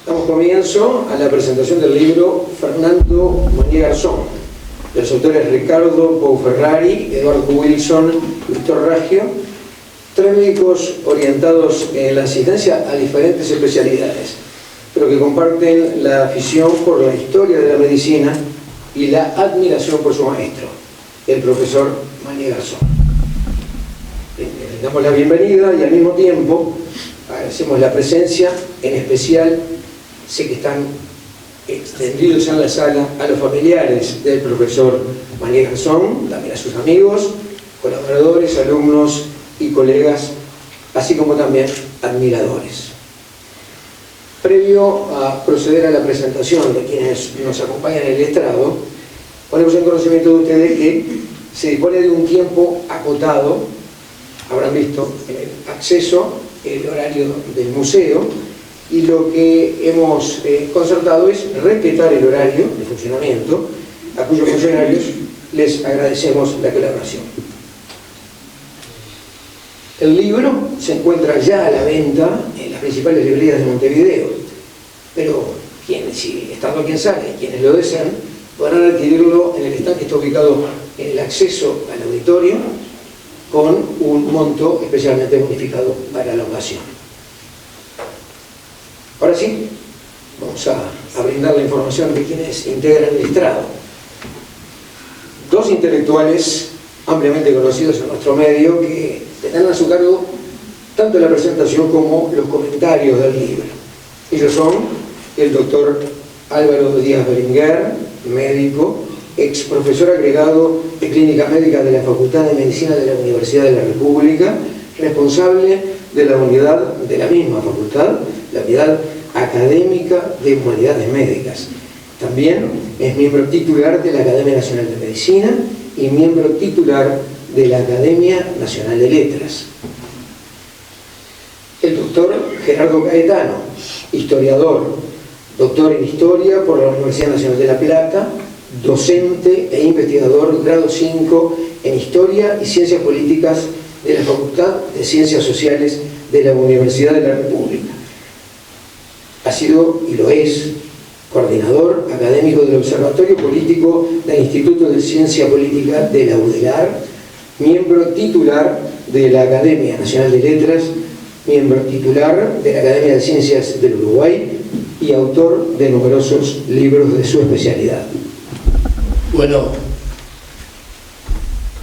Damos comienzo a la presentación del libro Fernando Mañé Garzón, de los autores Ricardo Pou-Ferrari, Eduardo Wilson y Víctor Raggio, tres médicos orientados en la asistencia a diferentes especialidades, pero que comparten la afición por la historia de la medicina y la admiración por su maestro, el profesor Mañé Garzón. Le damos la bienvenida y al mismo tiempo agradecemos la presencia, en especial, sé que están extendidos en la sala, a los familiares del profesor Mañé Garzón, también a sus amigos, colaboradores, alumnos y colegas, así como también admiradores. Previo a proceder a la presentación de quienes nos acompañan en el estrado, ponemos en conocimiento de ustedes que se dispone de un tiempo acotado, habrán visto en el acceso, el horario del museo, y lo que hemos concertado es respetar el horario de funcionamiento, a cuyos funcionarios les agradecemos la colaboración. El libro se encuentra ya a la venta en las principales librerías de Montevideo, pero estando quien sale, quienes lo desean, podrán adquirirlo en el stand que está ubicado en el acceso al auditorio, con un monto especialmente bonificado para la ocasión. Ahora sí, vamos a brindar la información de quienes integran el estrado. Dos intelectuales ampliamente conocidos en nuestro medio que tendrán a su cargo tanto la presentación como los comentarios del libro. Ellos son el doctor Álvaro Díaz Berenguer, médico, ex profesor agregado de Clínica Médica de la Facultad de Medicina de la Universidad de la República, responsable de la unidad de la misma facultad, la unidad académica de Humanidades Médicas. También es miembro titular de la Academia Nacional de Medicina y miembro titular de la Academia Nacional de Letras. El doctor Gerardo Caetano, historiador, doctor en Historia por la Universidad Nacional de La Plata, docente e investigador grado 5 en Historia y Ciencias Políticas de la Facultad de Ciencias Sociales de la Universidad de la República. Ha sido y lo es coordinador académico del Observatorio Político del Instituto de Ciencia Política de la UDELAR, miembro titular de la Academia Nacional de Letras, miembro titular de la Academia de Ciencias del Uruguay y autor de numerosos libros de su especialidad. Bueno,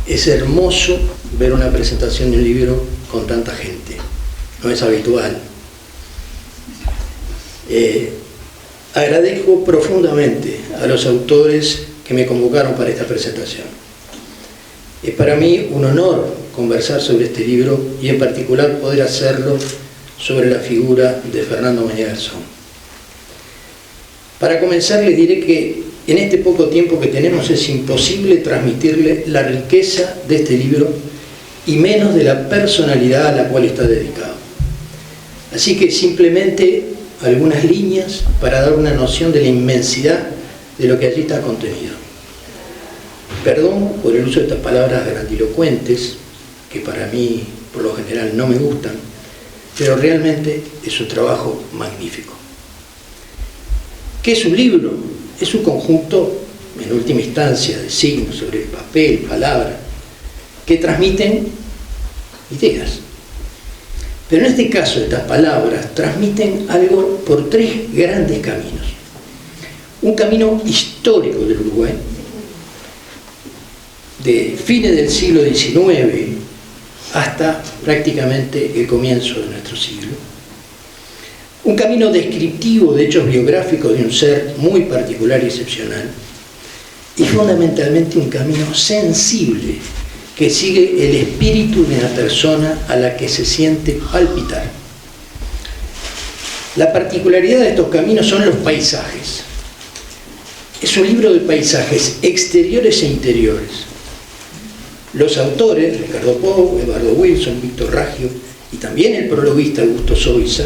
es hermoso ver una presentación de un libro con tanta gente, no es habitual. Agradezco profundamente a los autores que me convocaron para esta presentación. Es para mí un honor conversar sobre este libro y en particular poder hacerlo sobre la figura de Fernando Mañé Garzón. Para comenzar les diré que en este poco tiempo que tenemos es imposible transmitirle la riqueza de este libro y menos de la personalidad a la cual está dedicado. Así que simplemente algunas líneas para dar una noción de la inmensidad de lo que allí está contenido. Perdón por el uso de estas palabras grandilocuentes, que para mí por lo general no me gustan, pero realmente es un trabajo magnífico. ¿Qué es un libro? Es un conjunto, en última instancia, de signos sobre el papel, palabras, que transmiten ideas. Pero en este caso, estas palabras transmiten algo por tres grandes caminos. Un camino histórico del Uruguay, de fines del siglo XIX hasta prácticamente el comienzo de nuestro siglo. Un camino descriptivo de hechos biográficos de un ser muy particular y excepcional. Y fundamentalmente un camino sensible que sigue el espíritu de una persona a la que se siente palpitar. La particularidad de estos caminos son los paisajes. Es un libro de paisajes exteriores e interiores. Los autores, Ricardo Pou, Eduardo Wilson, Víctor Raggio y también el prologuista Augusto Zoiza,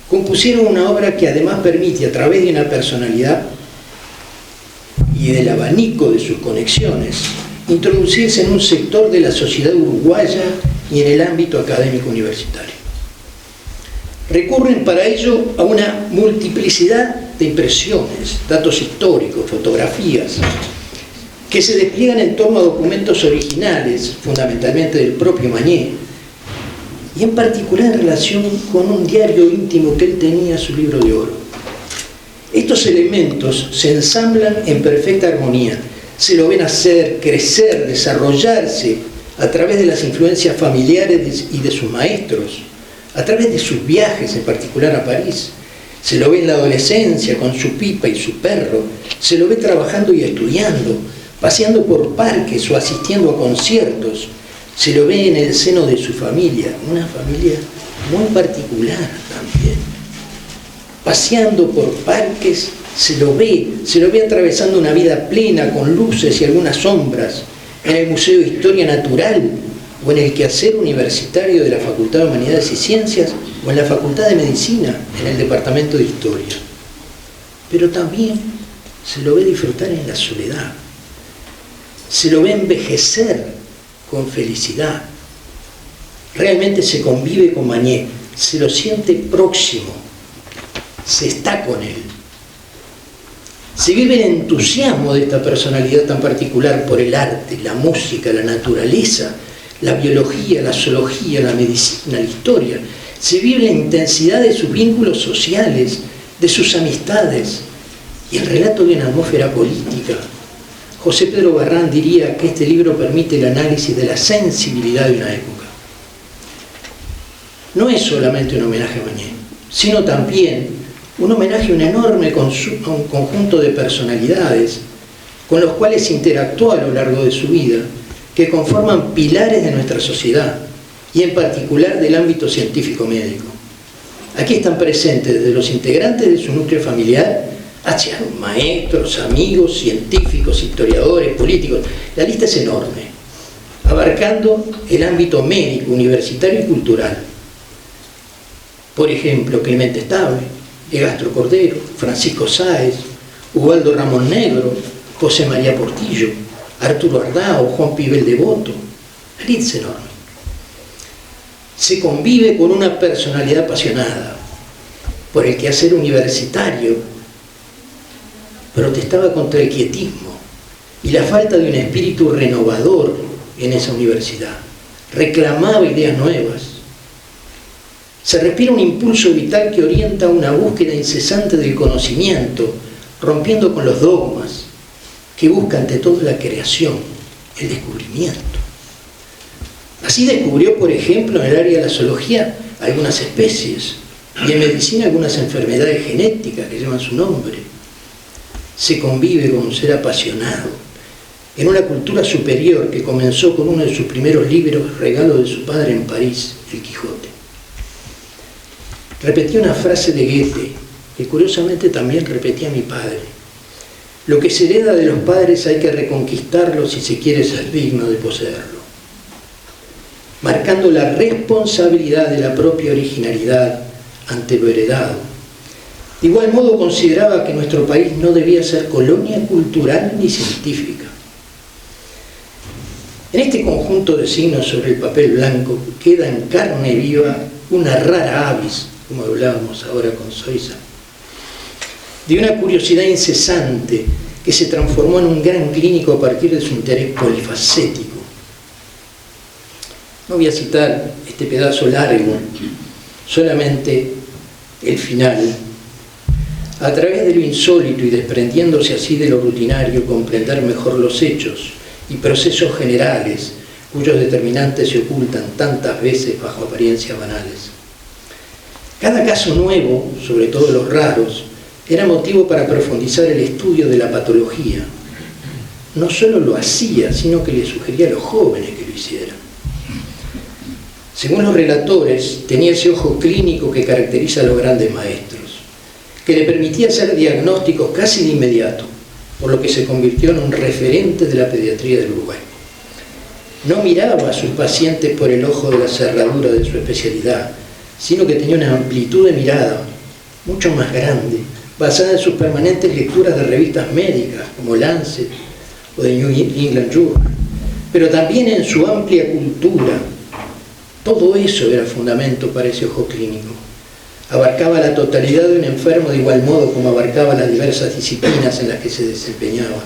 compusieron una obra que además permite, a través de una personalidad y del abanico de sus conexiones, introducirse en un sector de la sociedad uruguaya y en el ámbito académico universitario. recurren para ello a una multiplicidad de impresiones, datos históricos, fotografías, que se despliegan en torno a documentos originales, fundamentalmente del propio Mañé, y en particular en relación con un diario íntimo que él tenía, su libro de oro. Estos elementos se ensamblan en perfecta armonía, se lo ven hacer, crecer, desarrollarse a través de las influencias familiares y de sus maestros, a través de sus viajes, en particular a París. Se lo ve en la adolescencia con su pipa y su perro, se lo ve trabajando y estudiando, paseando por parques o asistiendo a conciertos, se lo ve en el seno de su familia, una familia muy particular también. Paseando por parques, se lo ve atravesando una vida plena con luces y algunas sombras, en el Museo de Historia Natural o en el quehacer universitario de la Facultad de Humanidades y Ciencias o en la Facultad de Medicina, en el Departamento de Historia. Pero también se lo ve disfrutar en la soledad, se lo ve envejecer con felicidad. Realmente se convive con Mañé, se lo siente próximo, se está con él. Se vive el entusiasmo de esta personalidad tan particular por el arte, la música, la naturaleza, la biología, la zoología, la medicina, la historia. Se vive la intensidad de sus vínculos sociales, de sus amistades y el relato de una atmósfera política. José Pedro Barrán diría que este libro permite el análisis de la sensibilidad de una época. No es solamente un homenaje a Mañé, sino también un homenaje a un enorme conjunto de personalidades con los cuales interactuó a lo largo de su vida, que conforman pilares de nuestra sociedad y en particular del ámbito científico-médico. Aquí están presentes desde los integrantes de su núcleo familiar hacia maestros, amigos, científicos, historiadores, políticos. La lista es enorme, abarcando el ámbito médico, universitario y cultural. Por ejemplo, Clemente Estable, Egastro Cordero, Francisco Sáez, Ubaldo Ramón Negro, José María Portillo, Arturo Ardao, Juan Pibel Devoto. La lista es enorme. Se convive con una personalidad apasionada por el quehacer universitario. Protestaba contra el quietismo y la falta de un espíritu renovador en esa universidad. Reclamaba ideas nuevas. Se respira un impulso vital que orienta a una búsqueda incesante del conocimiento, rompiendo con los dogmas, que busca ante todo la creación, el descubrimiento. Así descubrió, por ejemplo, en el área de la zoología algunas especies y en medicina algunas enfermedades genéticas que llevan su nombre. Se convive con un ser apasionado en una cultura superior que comenzó con uno de sus primeros libros, regalo de su padre en París, El Quijote. Repetí una frase de Goethe, que curiosamente también repetía mi padre: lo que se hereda de los padres hay que reconquistarlo si se quiere ser digno de poseerlo, marcando la responsabilidad de la propia originalidad ante lo heredado. De igual modo consideraba que nuestro país no debía ser colonia cultural ni científica. En este conjunto de signos sobre el papel blanco queda en carne viva una rara avis, como hablábamos ahora con Soiza, de una curiosidad incesante que se transformó en un gran clínico a partir de su interés polifacético. No voy a citar este pedazo largo, solamente el final. A través de lo insólito y desprendiéndose así de lo rutinario, comprender mejor los hechos y procesos generales cuyos determinantes se ocultan tantas veces bajo apariencias banales. Cada caso nuevo, sobre todo los raros, era motivo para profundizar el estudio de la patología. No solo lo hacía, sino que le sugería a los jóvenes que lo hicieran. Según los relatores, tenía ese ojo clínico que caracteriza a los grandes maestros, que le permitía hacer diagnósticos casi de inmediato, por lo que se convirtió en un referente de la pediatría del Uruguay. No miraba a sus pacientes por el ojo de la cerradura de su especialidad, sino que tenía una amplitud de mirada mucho más grande, basada en sus permanentes lecturas de revistas médicas como Lancet o The New England Journal, pero también en su amplia cultura. Todo eso era fundamento para ese ojo clínico. Abarcaba la totalidad de un enfermo de igual modo como abarcaba las diversas disciplinas en las que se desempeñaba.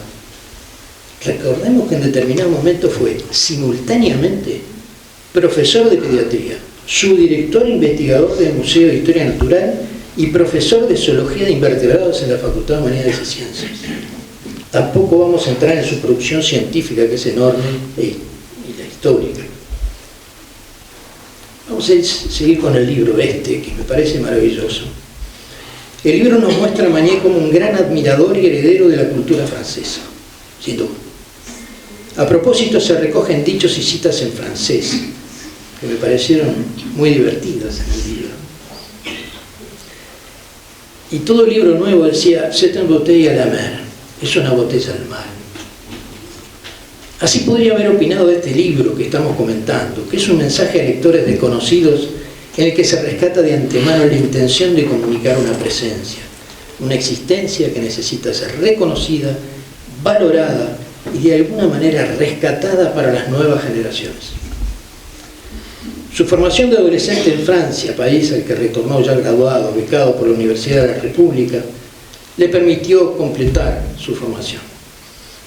Recordemos que en determinado momento fue simultáneamente profesor de pediatría, subdirector e investigador del Museo de Historia Natural y profesor de Zoología de Invertebrados en la Facultad de Humanidades y Ciencias. Tampoco vamos a entrar en su producción científica, que es enorme, y la histórica. Vamos a seguir con el libro que me parece maravilloso. El libro nos muestra a Manet como un gran admirador y heredero de la cultura francesa, sin duda. A propósito, se recogen dichos y citas en francés, que me parecieron muy divertidas en el libro. Y todo el libro nuevo decía, c'est une bouteille à la mer, es una botella al mar. Así podría haber opinado de este libro que estamos comentando, que es un mensaje a lectores desconocidos en el que se rescata de antemano la intención de comunicar una presencia, una existencia que necesita ser reconocida, valorada y de alguna manera rescatada para las nuevas generaciones. Su formación de adolescente en Francia, país al que retornó ya graduado, becado por la Universidad de la República, le permitió completar su formación.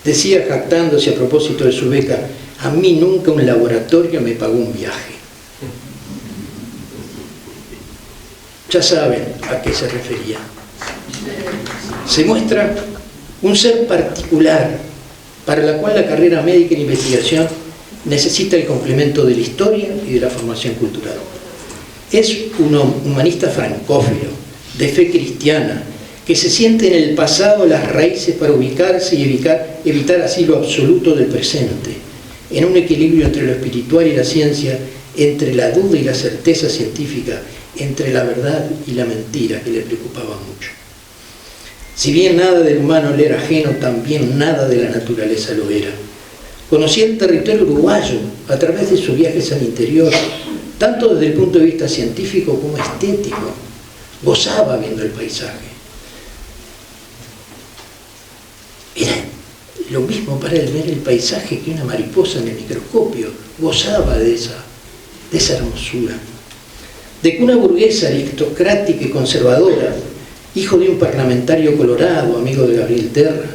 Decía, jactándose a propósito de su beca, a mí nunca un laboratorio me pagó un viaje. Ya saben a qué se refería. Se muestra un ser particular para la cual la carrera médica en investigación necesita el complemento de la historia y de la formación cultural. Es un humanista francófilo, de fe cristiana, que se siente en el pasado las raíces para ubicarse y evitar así lo absoluto del presente, en un equilibrio entre lo espiritual y la ciencia, entre la duda y la certeza científica, entre la verdad y la mentira, que le preocupaba mucho. Si bien nada del humano le era ajeno, también nada de la naturaleza lo era. Conocía el territorio uruguayo a través de sus viajes al interior, tanto desde el punto de vista científico como estético. Gozaba viendo el paisaje. Era lo mismo para él ver el paisaje que una mariposa en el microscopio. Gozaba de esa hermosura. De cuna burguesa, aristocrática y conservadora, hijo de un parlamentario colorado, amigo de Gabriel Terra,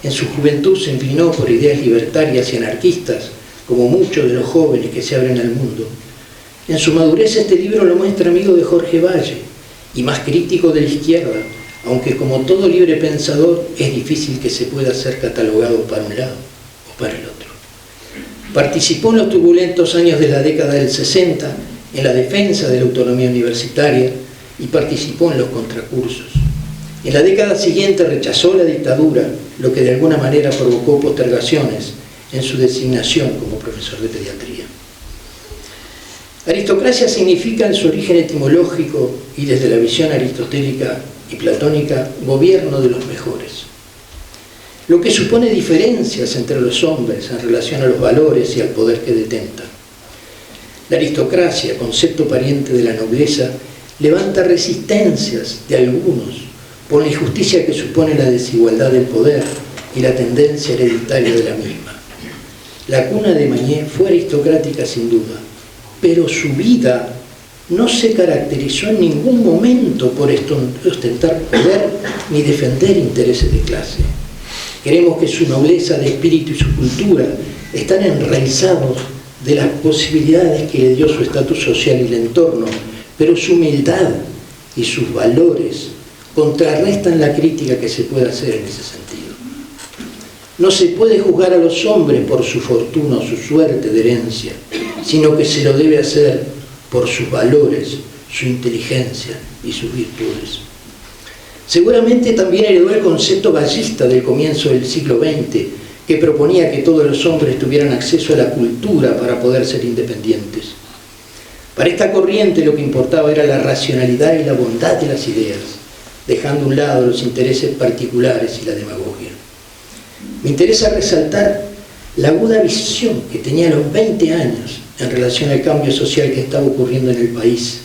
en su juventud se inclinó por ideas libertarias y anarquistas, como muchos de los jóvenes que se abren al mundo. En su madurez este libro lo muestra amigo de Jorge Valle y más crítico de la izquierda, aunque como todo libre pensador es difícil que se pueda ser catalogado para un lado o para el otro. Participó en los turbulentos años de la década del 60 en la defensa de la autonomía universitaria y participó en los contracursos. En la década siguiente rechazó la dictadura, lo que de alguna manera provocó postergaciones en su designación como profesor de pediatría. Aristocracia significa en su origen etimológico y desde la visión aristotélica y platónica, gobierno de los mejores. Lo que supone diferencias entre los hombres en relación a los valores y al poder que detentan. La aristocracia, concepto pariente de la nobleza, levanta resistencias de algunos por la injusticia que supone la desigualdad del poder y la tendencia hereditaria de la misma. La cuna de Manet fue aristocrática sin duda, pero su vida no se caracterizó en ningún momento por ostentar poder ni defender intereses de clase. Creemos que su nobleza de espíritu y su cultura están enraizados de las posibilidades que le dio su estatus social y el entorno, pero su humildad y sus valores contrarrestan la crítica que se puede hacer en ese sentido. No se puede juzgar a los hombres por su fortuna o su suerte de herencia, sino que se lo debe hacer por sus valores, su inteligencia y sus virtudes. Seguramente también heredó el concepto gallista del comienzo del siglo XX, que proponía que todos los hombres tuvieran acceso a la cultura para poder ser independientes. Para esta corriente lo que importaba era la racionalidad y la bondad de las ideas, dejando a un lado los intereses particulares y la demagogia. Me interesa resaltar la aguda visión que tenía a los 20 años en relación al cambio social que estaba ocurriendo en el país,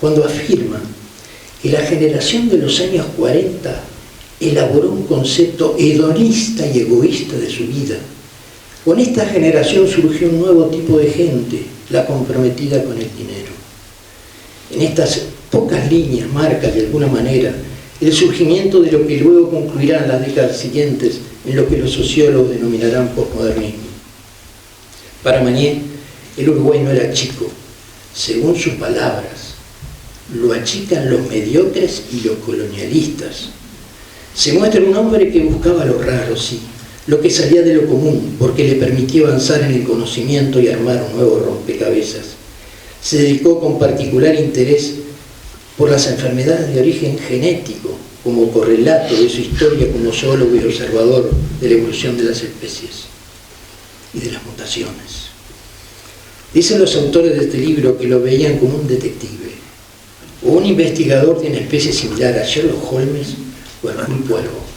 cuando afirma que la generación de los años 40 elaboró un concepto hedonista y egoísta de su vida. Con esta generación surgió un nuevo tipo de gente, la comprometida con el dinero. En estas Pocas líneas marcan de alguna manera el surgimiento de lo que luego concluirá en las décadas siguientes en lo que los sociólogos denominarán posmodernismo. Para Mañé, el Uruguay no era chico, según sus palabras, lo achican los mediocres y los colonialistas. Se muestra un hombre que buscaba lo raro, sí, lo que salía de lo común, porque le permitía avanzar en el conocimiento y armar un nuevo rompecabezas. Se dedicó con particular interés por las enfermedades de origen genético, como correlato de su historia como zoólogo y observador de la evolución de las especies y de las mutaciones. Dicen los autores de este libro que lo veían como un detective o un investigador de una especie similar a Sherlock Holmes o Hercule Poirot.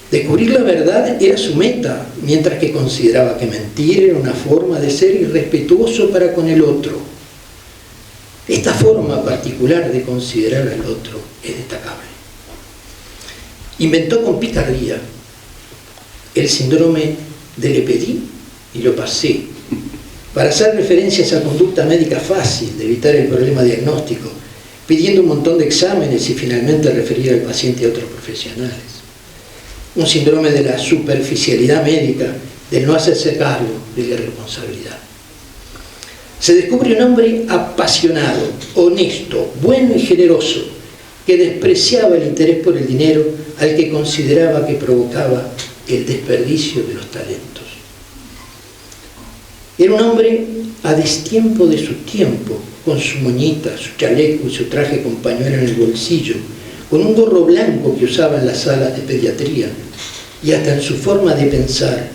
Descubrir la verdad era su meta, mientras que consideraba que mentir era una forma de ser irrespetuoso para con el otro. Esta forma particular de considerar al otro es destacable. Inventó con picardía el síndrome de le pedí y lo pasé, para hacer referencia a esa conducta médica fácil de evitar el problema diagnóstico, pidiendo un montón de exámenes y finalmente referir al paciente a otros profesionales. Un síndrome de la superficialidad médica, del no hacerse cargo de la responsabilidad. Se descubre un hombre apasionado, honesto, bueno y generoso, que despreciaba el interés por el dinero al que consideraba que provocaba el desperdicio de los talentos. Era un hombre a destiempo de su tiempo, con su moñita, su chaleco y su traje con pañuelo en el bolsillo, con un gorro blanco que usaba en las salas de pediatría, y hasta en su forma de pensar,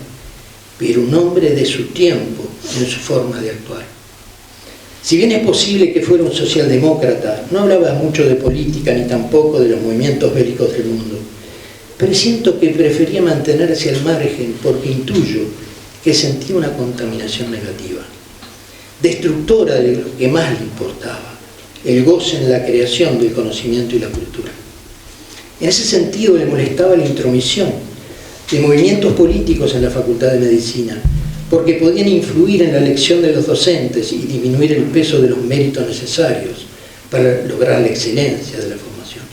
pero un hombre de su tiempo en su forma de actuar. Si bien es posible que fuera un socialdemócrata, no hablaba mucho de política ni tampoco de los movimientos bélicos del mundo, pero siento que prefería mantenerse al margen porque intuyo que sentía una contaminación negativa, destructora de lo que más le importaba, el goce en la creación del conocimiento y la cultura. En ese sentido le molestaba la intromisión de movimientos políticos en la Facultad de Medicina, porque podían influir en la elección de los docentes y disminuir el peso de los méritos necesarios para lograr la excelencia de la formación.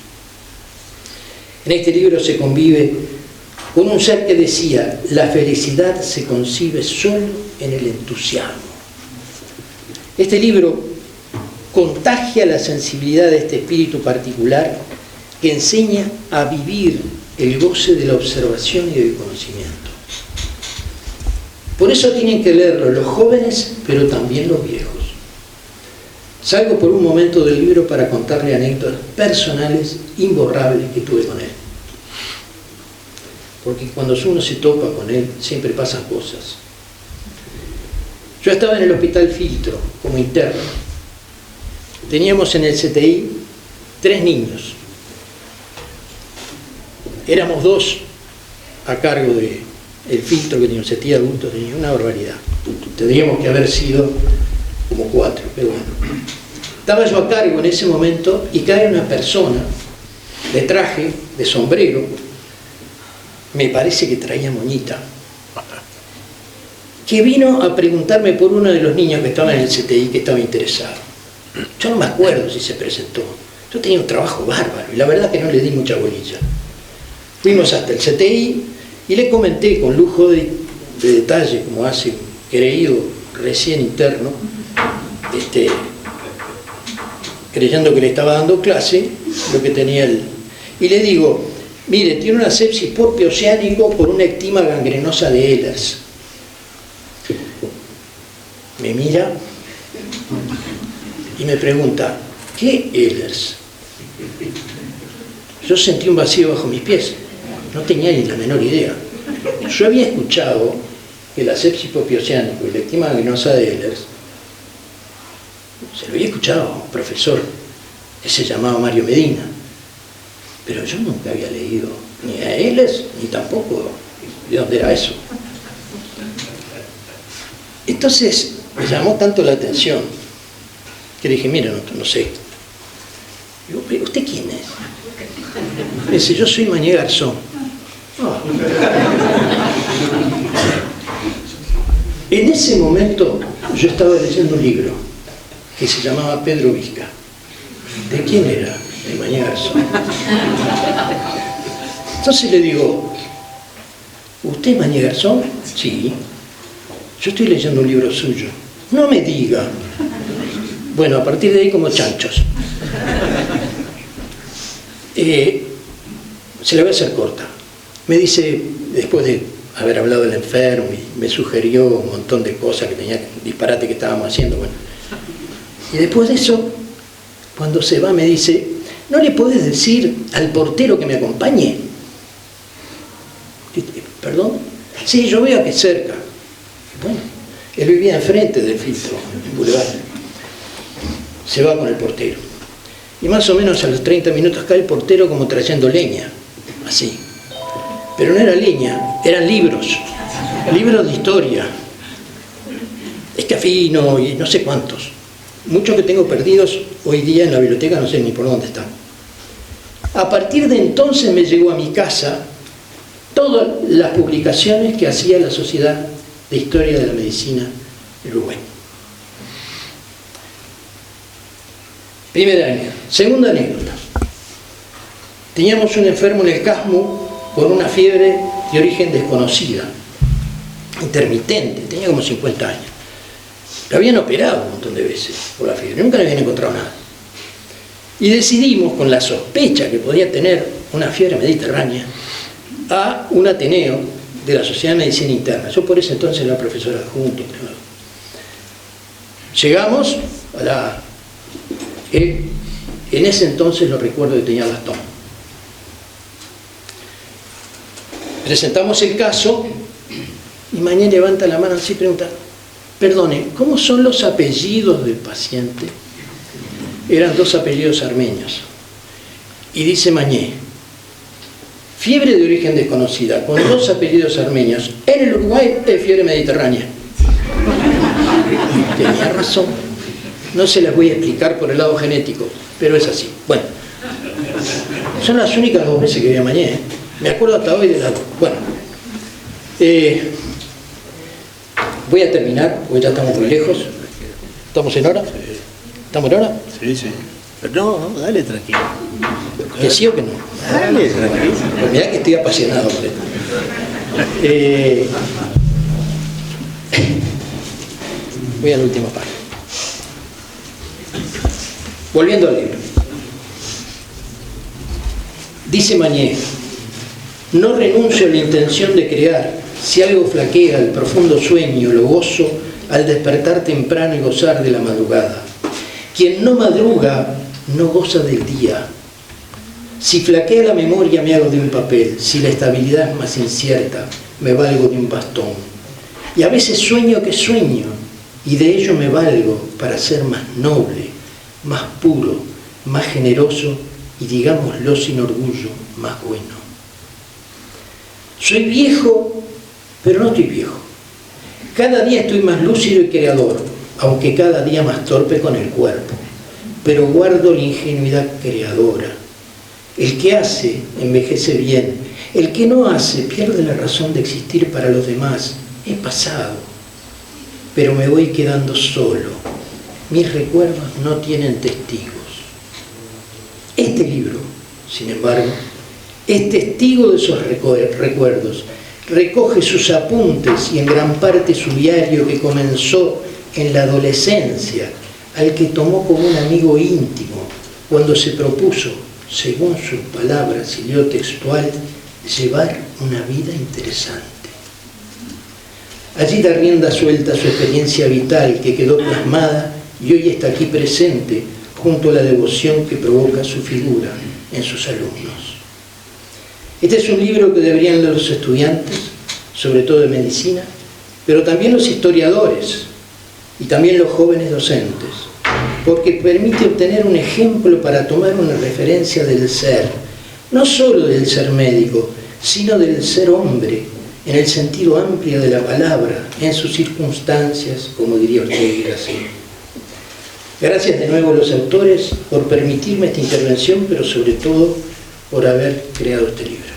En este libro se convive con un ser que decía: la felicidad se concibe solo en el entusiasmo. Este libro contagia la sensibilidad de este espíritu particular que enseña a vivir el goce de la observación y del conocimiento. Por eso tienen que leerlo los jóvenes, pero también los viejos. Salgo por un momento del libro para contarle anécdotas personales imborrables que tuve con él. Porque cuando uno se topa con él, siempre pasan cosas. Yo estaba en el Hospital Filtro como interno. Teníamos en el CTI 3 niños. Éramos 2 a cargo del filtro que tenía un CTI de adultos, tenía una barbaridad. Tendríamos que haber sido como 4, pero bueno. Estaba yo a cargo en ese momento y cae una persona de traje, de sombrero, me parece que traía moñita, que vino a preguntarme por uno de los niños que estaba en el CTI que estaba interesado. Yo no me acuerdo si se presentó. Yo tenía un trabajo bárbaro y la verdad que no le di mucha bolilla. Fuimos hasta el CTI y le comenté con lujo de detalle, como hace un creído recién interno, creyendo que le estaba dando clase, lo que tenía él. Y le digo: mire, tiene una sepsis por oceánico por una ectima gangrenosa de Ehlers. Me mira y me pregunta: ¿qué Ehlers? Yo sentí un vacío bajo mis pies. No tenía ni la menor idea. Yo había escuchado que la sepsis popioceánico y la ectima gangrenosa de Ehlers, se lo había escuchado a un profesor que se llamaba Mario Medina, pero yo nunca había leído ni a Ehlers ni tampoco de dónde era eso. Entonces me llamó tanto la atención que le dije: mira, no sé. Digo: ¿pero usted quién es? Me dice: yo soy Mañé Garzón. Oh. En ese momento yo estaba leyendo un libro que se llamaba Pedro Vizca. ¿De quién era? De Mañé Garzón. Entonces le digo, ¿usted es Mañé Garzón? Sí. Yo estoy leyendo un libro suyo. No me diga. Bueno, a partir de ahí como chanchos. Se la voy a hacer corta. Me dice, después de haber hablado del enfermo, y me sugirió un montón de cosas que tenía, disparate que estábamos haciendo, bueno. Y después de eso, cuando se va me dice, ¿no le podés decir al portero que me acompañe? ¿Perdón? Sí, yo veo aquí cerca. Bueno, él vivía enfrente del filtro, en Boulevard. Se va con el portero. Y más o menos a los 30 minutos cae el portero como trayendo leña, así. Pero no era leña, eran libros de historia, Escafino y no sé cuántos. Muchos que tengo perdidos hoy día en la biblioteca, no sé ni por dónde están. A partir de entonces me llegó a mi casa todas las publicaciones que hacía la Sociedad de Historia de la Medicina de Uruguay. Primera anécdota. Segunda anécdota. Teníamos un enfermo en el Casmo con una fiebre de origen desconocida, intermitente, tenía como 50 años. Lo habían operado un montón de veces por la fiebre, nunca le habían encontrado nada. Y decidimos, con la sospecha que podía tener una fiebre mediterránea, a un Ateneo de la Sociedad de Medicina Interna. Yo por ese entonces era profesor adjunto. Llegamos a la... en ese entonces lo recuerdo que tenía bastón. Presentamos el caso y Mañé levanta la mano así y pregunta, perdone, ¿cómo son los apellidos del paciente? Eran 2 apellidos armenios. Y dice Mañé, fiebre de origen desconocida, con 2 apellidos armenios, en el Uruguay es fiebre mediterránea. Tenía razón. No se las voy a explicar por el lado genético, pero es así. Bueno, son las únicas 2 veces que vi a Mañé. Me acuerdo hasta hoy de las 2. Bueno, voy a terminar, porque ya estamos muy lejos. ¿Estamos en hora? ¿Estamos en hora? Sí, sí. Pero no, dale tranquilo. ¿Que sí o que no? Dale tranquilo. Pues mirá que estoy apasionado por esto. Voy a la última parte. Volviendo al libro. Dice Mañé, no renuncio a la intención de crear. Si algo flaquea el profundo sueño, lo gozo al despertar temprano y gozar de la madrugada. Quien no madruga, no goza del día. Si flaquea la memoria, me hago de un papel. Si la estabilidad es más incierta, me valgo de un bastón. Y a veces sueño que sueño, y de ello me valgo para ser más noble, más puro, más generoso y, digámoslo sin orgullo, más bueno. Soy viejo, pero no estoy viejo. Cada día estoy más lúcido y creador, aunque cada día más torpe con el cuerpo, pero guardo la ingenuidad creadora. El que hace envejece bien, el que no hace pierde la razón de existir para los demás. He pasado, pero me voy quedando solo. Mis recuerdos no tienen testigos. Este libro, sin embargo, es testigo de esos recuerdos. Recoge sus apuntes y en gran parte su diario que comenzó en la adolescencia, al que tomó como un amigo íntimo cuando se propuso, según sus palabras y leo textual, llevar una vida interesante. Allí da rienda suelta a su experiencia vital que quedó plasmada y hoy está aquí presente junto a la devoción que provoca su figura en sus alumnos. Este es un libro que deberían leer los estudiantes, sobre todo de medicina, pero también los historiadores y también los jóvenes docentes, porque permite obtener un ejemplo para tomar una referencia del ser, no solo del ser médico, sino del ser hombre, en el sentido amplio de la palabra, en sus circunstancias, como diría Ortega y Gasset. Gracias de nuevo a los autores por permitirme esta intervención, pero sobre todo por haber creado este libro.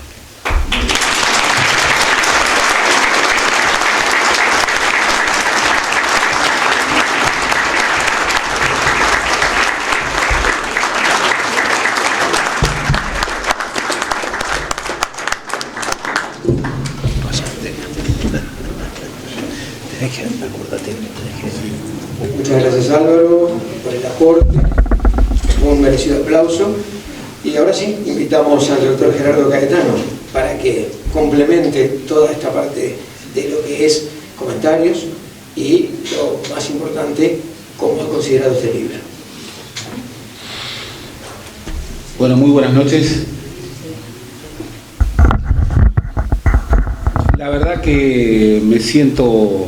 Muchas gracias, Álvaro, por el aporte, un merecido aplauso. Y ahora sí, invitamos al doctor Gerardo Caetano para que complemente toda esta parte de lo que es comentarios y, lo más importante, cómo ha considerado este libro. Bueno, muy buenas noches. La verdad que me siento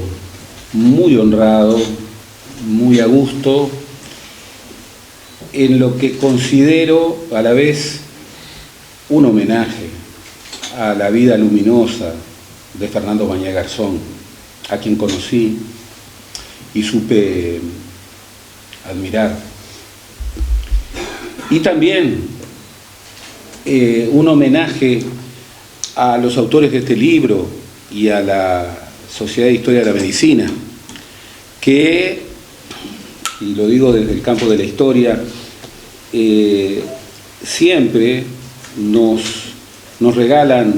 muy honrado, muy a gusto, en lo que considero a la vez un homenaje a la vida luminosa de Fernando Mañé Garzón, a quien conocí y supe admirar. Y también un homenaje a los autores de este libro y a la Sociedad de Historia de la Medicina, que, y lo digo desde el campo de la historia, siempre nos regalan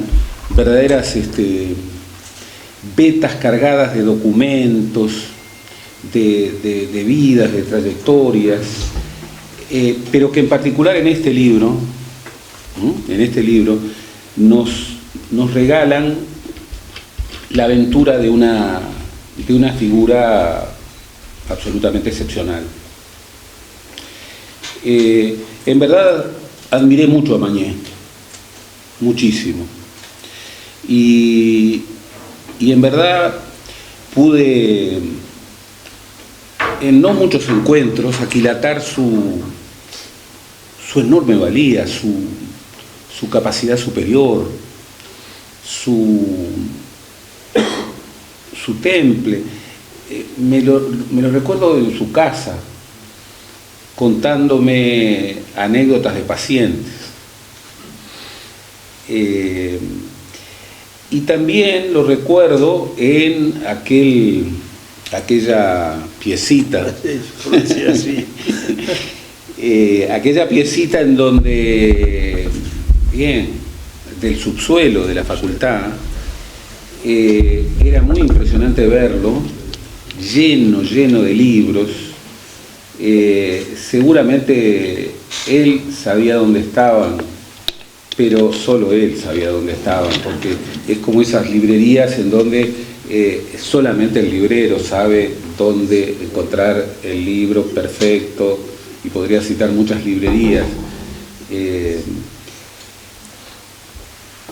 verdaderas vetas cargadas de documentos, de vidas, de trayectorias, pero que en particular en este libro nos regalan la aventura de una figura absolutamente excepcional. En verdad admiré mucho a Mañé, muchísimo, y en verdad pude en no muchos encuentros aquilatar su enorme valía, su capacidad superior, su temple. Me lo recuerdo en su casa, contándome anécdotas de pacientes. Y también lo recuerdo en aquella piecita, aquella piecita en donde, del subsuelo de la facultad, era muy impresionante verlo, lleno de libros. Seguramente él sabía dónde estaban, pero solo él sabía dónde estaban, porque es como esas librerías en donde solamente el librero sabe dónde encontrar el libro perfecto, y podría citar muchas librerías.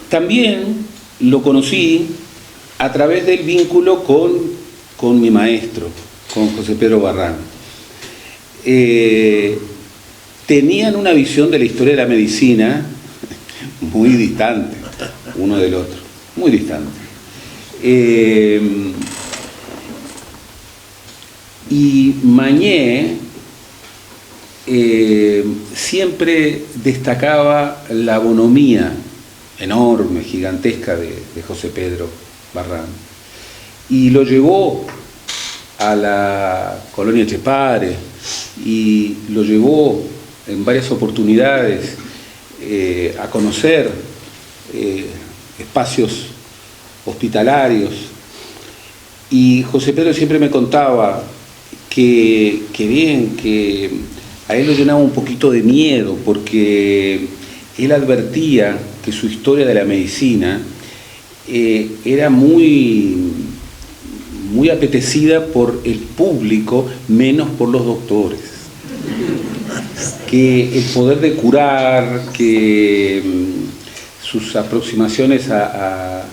También lo conocí a través del vínculo con mi maestro, con José Pedro Barrán. Tenían una visión de la historia de la medicina muy distante uno del otro, muy distante. Y Mañé siempre destacaba la bonomía enorme, gigantesca de José Pedro Barrán, y lo llevó a la colonia Chepare y lo llevó en varias oportunidades a conocer espacios hospitalarios, y José Pedro siempre me contaba que a él lo llenaba un poquito de miedo, porque él advertía que su historia de la medicina era muy apetecida por el público, menos por los doctores. Que el poder de curar, que sus aproximaciones a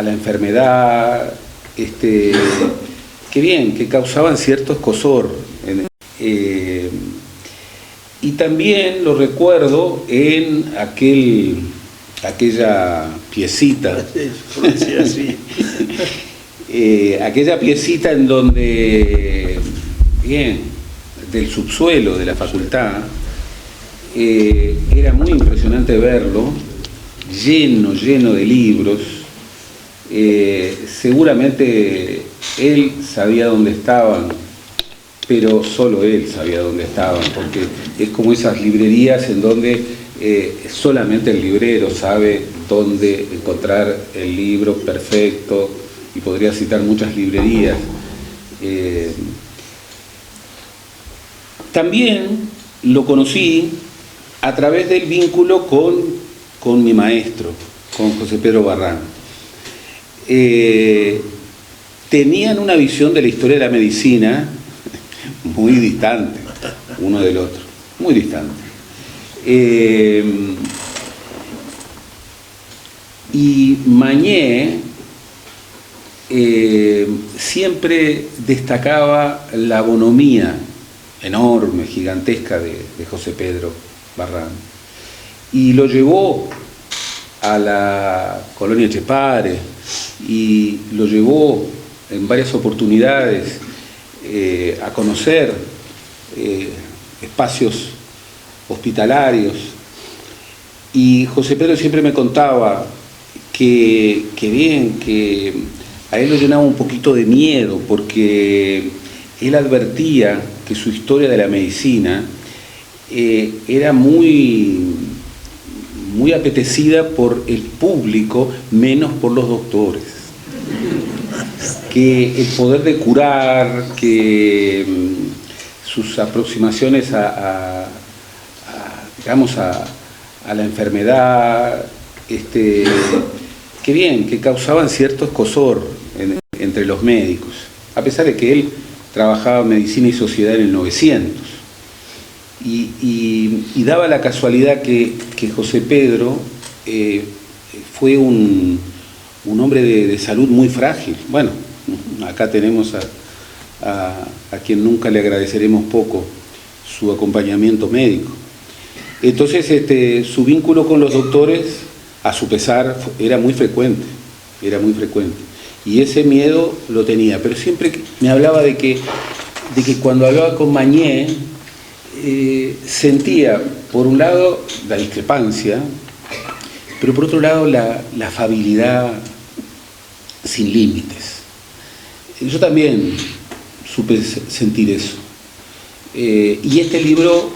la enfermedad, que causaban cierto escozor. Y también lo recuerdo en aquella piecita, aquella piecita en donde, del subsuelo de la facultad, era muy impresionante verlo, lleno de libros. Seguramente él sabía dónde estaban, pero solo él sabía dónde estaban, porque es como esas librerías en donde solamente el librero sabe dónde encontrar el libro perfecto, y podría citar muchas librerías. También lo conocí a través del vínculo con mi maestro, con José Pedro Barrán. Tenían una visión de la historia de la medicina muy distante uno del otro, muy distante. Y Mañé siempre destacaba la bonomía enorme, gigantesca de José Pedro Barrán, y lo llevó a la colonia Etxepare y lo llevó en varias oportunidades a conocer espacios hospitalarios, y José Pedro siempre me contaba que a él lo llenaba un poquito de miedo, porque él advertía que su historia de la medicina era muy apetecida por el público, menos por los doctores. Que el poder de curar, que sus aproximaciones a la enfermedad, que causaban cierto escozor entre los médicos, a pesar de que él trabajaba en Medicina y Sociedad en el 900. Y daba la casualidad que José Pedro fue un hombre de salud muy frágil. Bueno, acá tenemos a quien nunca le agradeceremos poco su acompañamiento médico. Entonces su vínculo con los doctores, a su pesar, era muy frecuente, y ese miedo lo tenía, pero siempre me hablaba de que cuando hablaba con Mañé sentía, por un lado, la discrepancia, pero por otro lado la afabilidad sin límites. Yo también supe sentir eso, y este libro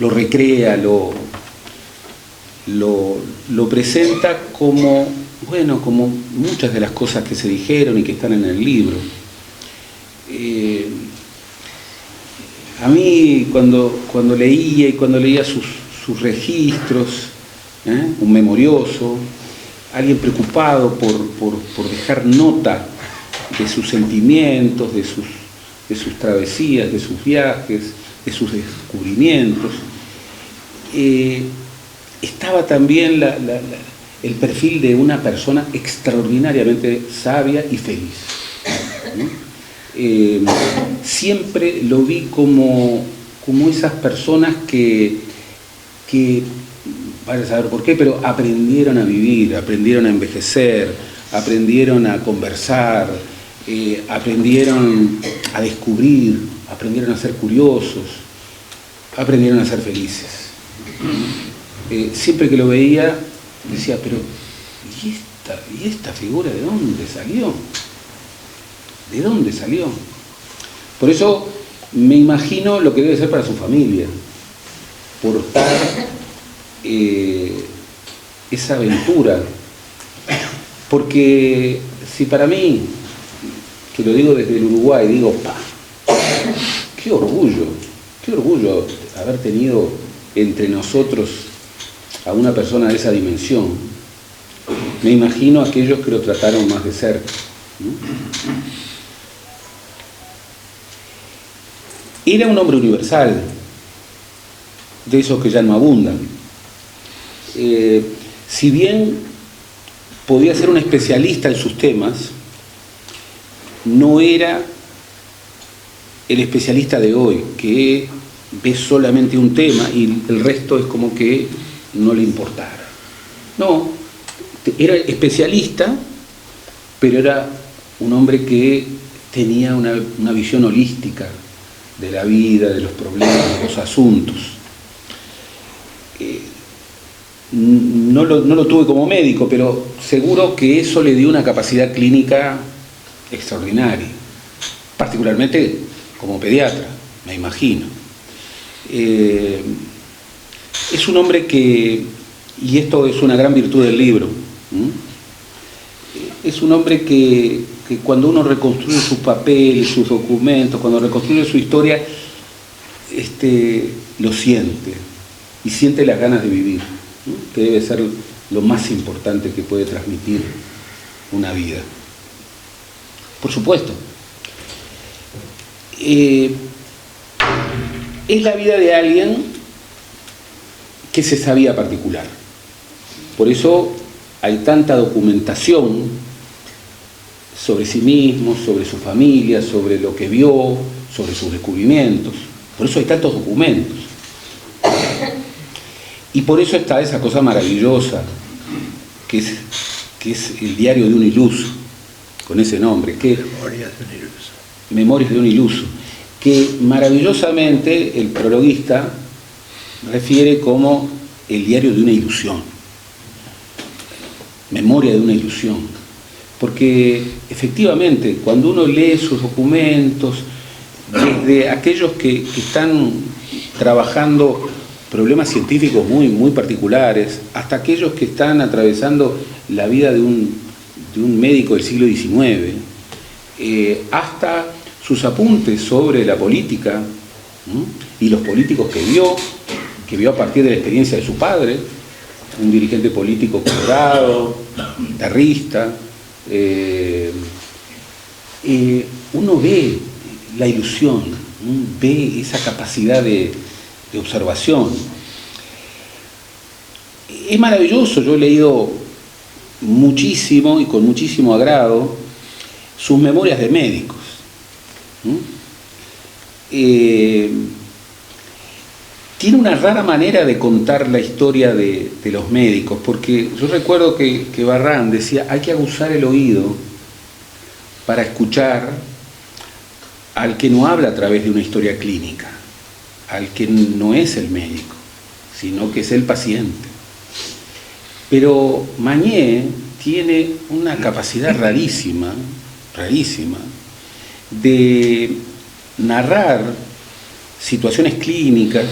lo recrea, lo presenta como muchas de las cosas que se dijeron y que están en el libro. A mí cuando leía sus registros, un memorioso, alguien preocupado por dejar nota de sus sentimientos, de sus travesías, de sus viajes, de sus descubrimientos, estaba también el perfil de una persona extraordinariamente sabia y feliz, ¿no? Siempre lo vi como esas personas que vaya a saber por qué, pero aprendieron a vivir, aprendieron a envejecer, aprendieron a conversar, aprendieron a descubrir, aprendieron a ser curiosos, aprendieron a ser felices. Siempre que lo veía decía, pero ¿y esta figura de dónde salió? ¿De dónde salió? Por eso me imagino lo que debe ser para su familia, portar esa aventura. Porque si para mí, que lo digo desde el Uruguay, digo, qué orgullo haber tenido entre nosotros a una persona de esa dimensión. Me imagino a aquellos que lo trataron más de cerca, ¿no? Era un hombre universal, de esos que ya no abundan. Si bien podía ser un especialista en sus temas, no era el especialista de hoy, que ve solamente un tema y el resto es como que no le importara. No, era especialista, pero era un hombre que tenía una visión holística de la vida, de los problemas, de los asuntos. No lo tuve como médico, pero seguro que eso le dio una capacidad clínica extraordinaria, particularmente como pediatra, me imagino. Es un hombre que, y esto es una gran virtud del libro, es un hombre que cuando uno reconstruye sus papeles, sus documentos, cuando reconstruye su historia, lo siente, y siente las ganas de vivir, ¿no? Que debe ser lo más importante que puede transmitir una vida. Por supuesto. Es la vida de alguien que se sabía particular. Por eso hay tanta documentación sobre sí mismo, sobre su familia, sobre lo que vio, sobre sus descubrimientos. Por eso hay tantos documentos. Y por eso está esa cosa maravillosa, que es el diario de un iluso, con ese nombre, que Memorias de un iluso, que maravillosamente el prologuista refiere como el diario de una ilusión, memoria de una ilusión, porque efectivamente cuando uno lee sus documentos, desde aquellos que están trabajando problemas científicos muy, muy particulares, hasta aquellos que están atravesando la vida de un médico del siglo XIX, hasta sus apuntes sobre la política, ¿no? Y los políticos que vio a partir de la experiencia de su padre, un dirigente político colorado, guitarrista, uno ve la ilusión, ¿no? Ve esa capacidad de observación. Es maravilloso, yo he leído muchísimo y con muchísimo agrado sus memorias de médicos. Tiene una rara manera de contar la historia de los médicos, porque yo recuerdo que Barrán decía, hay que aguzar el oído para escuchar al que no habla a través de una historia clínica, al que no es el médico, sino que es el paciente. Pero Mañé tiene una capacidad rarísima de narrar situaciones clínicas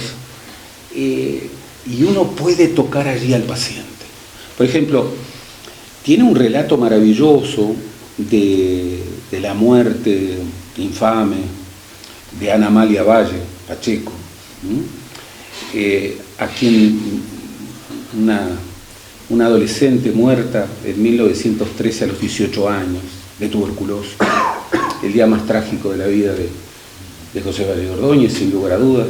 y uno puede tocar allí al paciente. Por ejemplo, tiene un relato maravilloso de la muerte infame de Ana Amalia Valle Pacheco, a quien una adolescente muerta en 1913 a los 18 años de tuberculosis, el día más trágico de la vida de José Valle Ordóñez, sin lugar a dudas.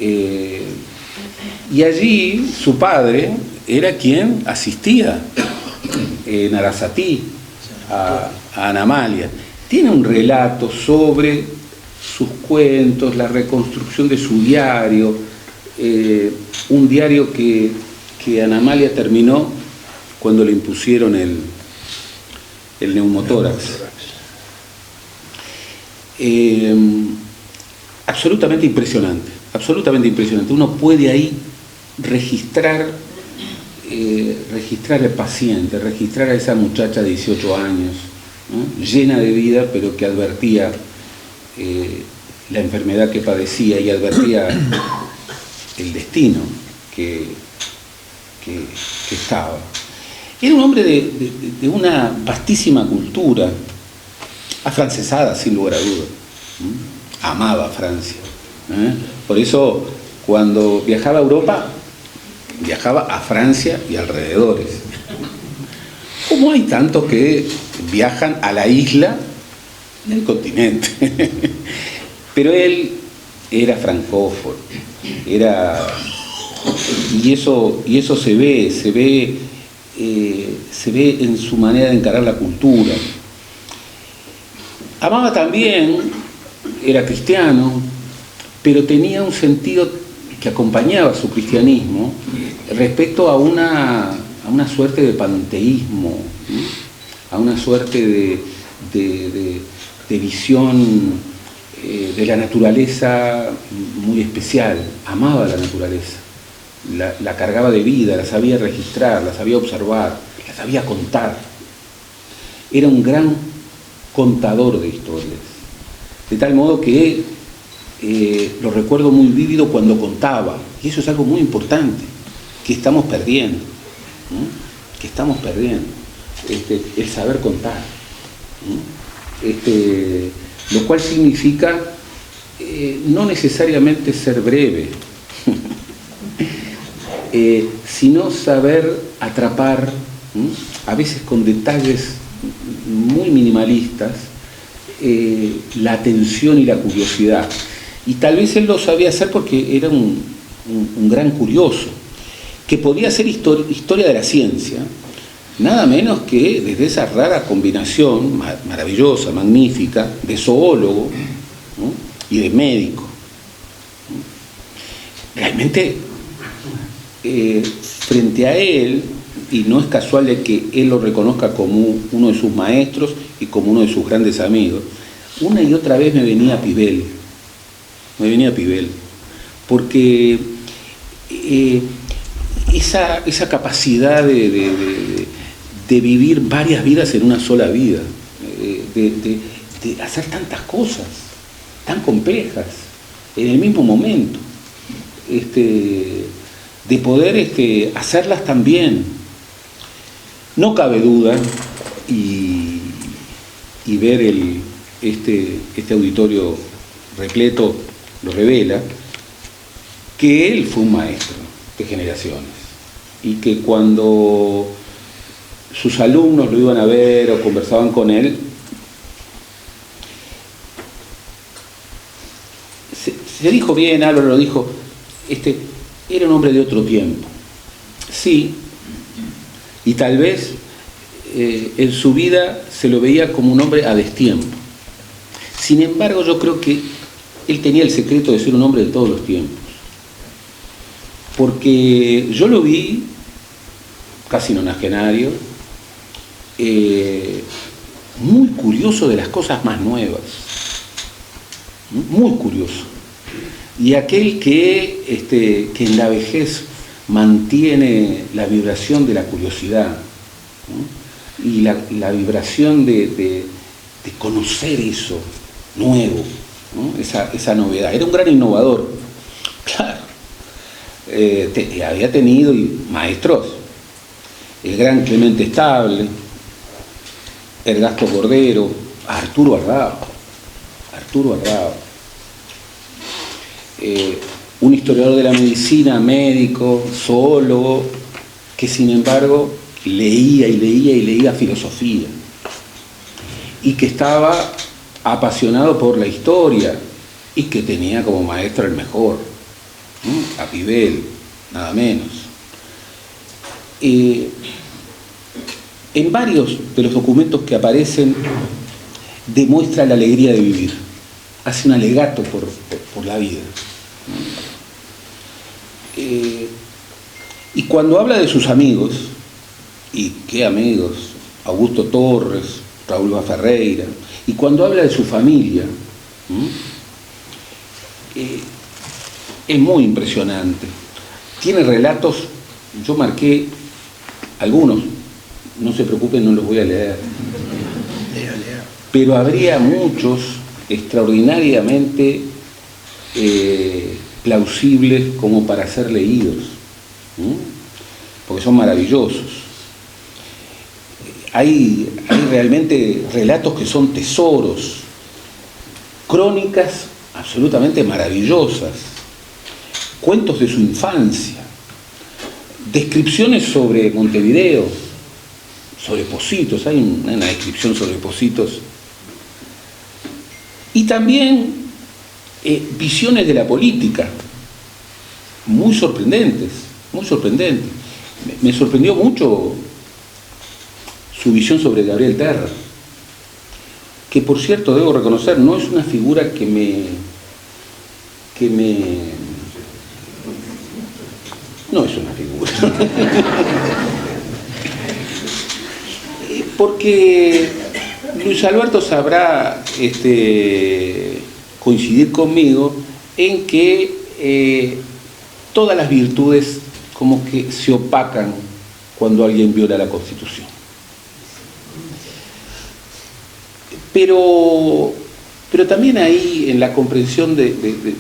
Y allí su padre era quien asistía en Arasatí a Ana Amalia. Tiene un relato sobre sus cuentos, la reconstrucción de su diario, un diario que Ana Amalia terminó cuando le impusieron el neumotórax. Absolutamente impresionante, absolutamente impresionante. Uno puede ahí registrar al paciente, registrar a esa muchacha de 18 años, ¿no? Llena de vida, pero que advertía la enfermedad que padecía y advertía el destino que estaba. Era un hombre de una vastísima cultura, afrancesada sin lugar a dudas. Amaba a Francia. Por eso cuando viajaba a Europa, viajaba a Francia y alrededores. Como hay tantos que viajan a la isla del continente. Pero él era francófono, y eso se ve en su manera de encarar la cultura. Amaba también, era cristiano, pero tenía un sentido que acompañaba su cristianismo respecto a una suerte de panteísmo, ¿sí? A una suerte de visión de la naturaleza muy especial. Amaba la naturaleza, la cargaba de vida, la sabía registrar, la sabía observar, la sabía contar. Era un gran contador de historias, de tal modo que lo recuerdo muy vívido cuando contaba, y eso es algo muy importante que estamos perdiendo, ¿no? Que estamos perdiendo. el saber contar. Lo cual significa no necesariamente ser breve, sino saber atrapar, a veces con detalles muy minimalistas, la atención y la curiosidad. Y tal vez él lo sabía hacer porque era un gran curioso, que podía hacer historia de la ciencia, nada menos que desde esa rara combinación maravillosa, magnífica, de zoólogo, ¿no?, y de médico. Realmente, frente a él, y no es casual de que él lo reconozca como uno de sus maestros y como uno de sus grandes amigos, una y otra vez me venía Pivel, porque esa capacidad de vivir varias vidas en una sola vida, de hacer tantas cosas tan complejas en el mismo momento, de poder hacerlas también. No cabe duda, y ver este auditorio repleto lo revela, que él fue un maestro de generaciones, y que cuando sus alumnos lo iban a ver o conversaban con él, se dijo bien, Álvaro lo dijo, era un hombre de otro tiempo. Sí, y tal vez en su vida se lo veía como un hombre a destiempo. Sin embargo, yo creo que él tenía el secreto de ser un hombre de todos los tiempos. Porque yo lo vi, casi nonagenario, muy curioso de las cosas más nuevas. Muy curioso. Y aquel que en la vejez mantiene la vibración de la curiosidad, ¿no?, y la vibración de conocer eso nuevo, ¿no?, esa novedad. Era un gran innovador, claro. Había tenido maestros, el gran Clemente Estable, Ergasto Cordero, Arturo Arrao, un historiador de la medicina, médico, zoólogo, que sin embargo leía filosofía, y que estaba apasionado por la historia, y que tenía como maestro el mejor, ¿no?, a Pivel, nada menos. En varios de los documentos que aparecen demuestra la alegría de vivir, hace un alegato por la vida. Y cuando habla de sus amigos, y qué amigos, Augusto Torres, Raúl Ferreira, y cuando habla de su familia, es muy impresionante. Tiene relatos, yo marqué algunos, no se preocupen, no los voy a leer, pero habría muchos extraordinariamente plausibles como para ser leídos, porque son maravillosos. Hay realmente relatos que son tesoros, crónicas absolutamente maravillosas, cuentos de su infancia, descripciones sobre Montevideo, sobre Pocitos, hay una descripción sobre Pocitos, y también visiones de la política, muy sorprendentes, muy sorprendentes. Me sorprendió mucho su visión sobre Gabriel Terra, que por cierto, debo reconocer, no es una figura que me no es una figura. Porque Luis Alberto sabrá coincidir conmigo en que todas las virtudes como que se opacan cuando alguien viola la Constitución. Pero también ahí, en la comprensión de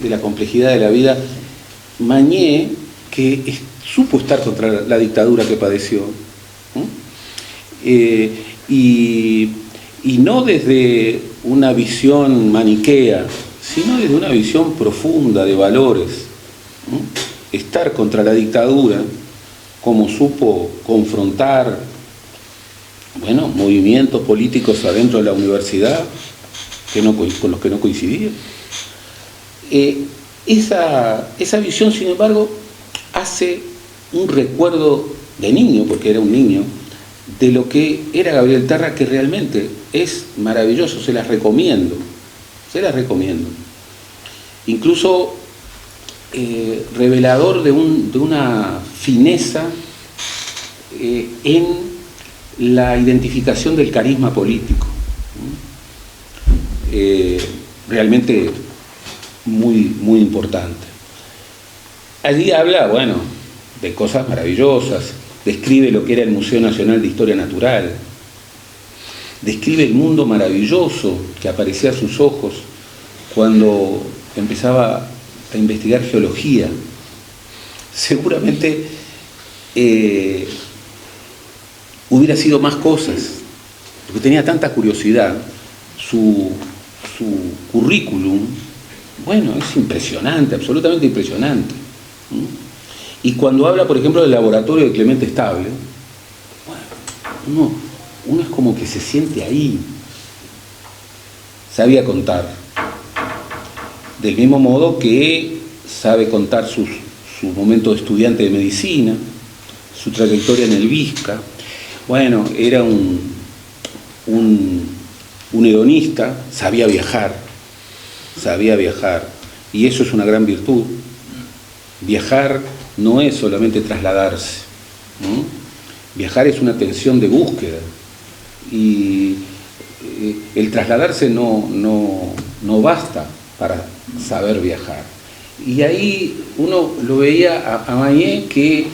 la complejidad de la vida, Mañé, que supo estar contra la dictadura que padeció, y no desde una visión maniquea, sino desde una visión profunda de valores. Estar contra la dictadura, como supo confrontar, bueno, movimientos políticos adentro de la universidad con los que no coincidía. Esa visión, sin embargo, hace un recuerdo de niño, porque era un niño, de lo que era Gabriel Terra, que realmente es maravilloso, se las recomiendo. Incluso revelador de una fineza en la identificación del carisma político. Realmente muy, muy importante. Allí habla, bueno, de cosas maravillosas, describe lo que era el Museo Nacional de Historia Natural, describe el mundo maravilloso que aparecía a sus ojos cuando empezaba a investigar geología. Seguramente hubiera sido más cosas, porque tenía tanta curiosidad. Su currículum, bueno, es impresionante, absolutamente impresionante. Y cuando habla, por ejemplo, del laboratorio de Clemente Estable, bueno, uno es como que se siente ahí. Sabía contar. Del mismo modo que sabe contar su momento de estudiante de medicina, su trayectoria en el Visca. Bueno, era un hedonista, sabía viajar, y eso es una gran virtud. Viajar no es solamente trasladarse, ¿no? Viajar es una tensión de búsqueda, y el trasladarse no basta para saber viajar. Y ahí uno lo veía a Mañé, que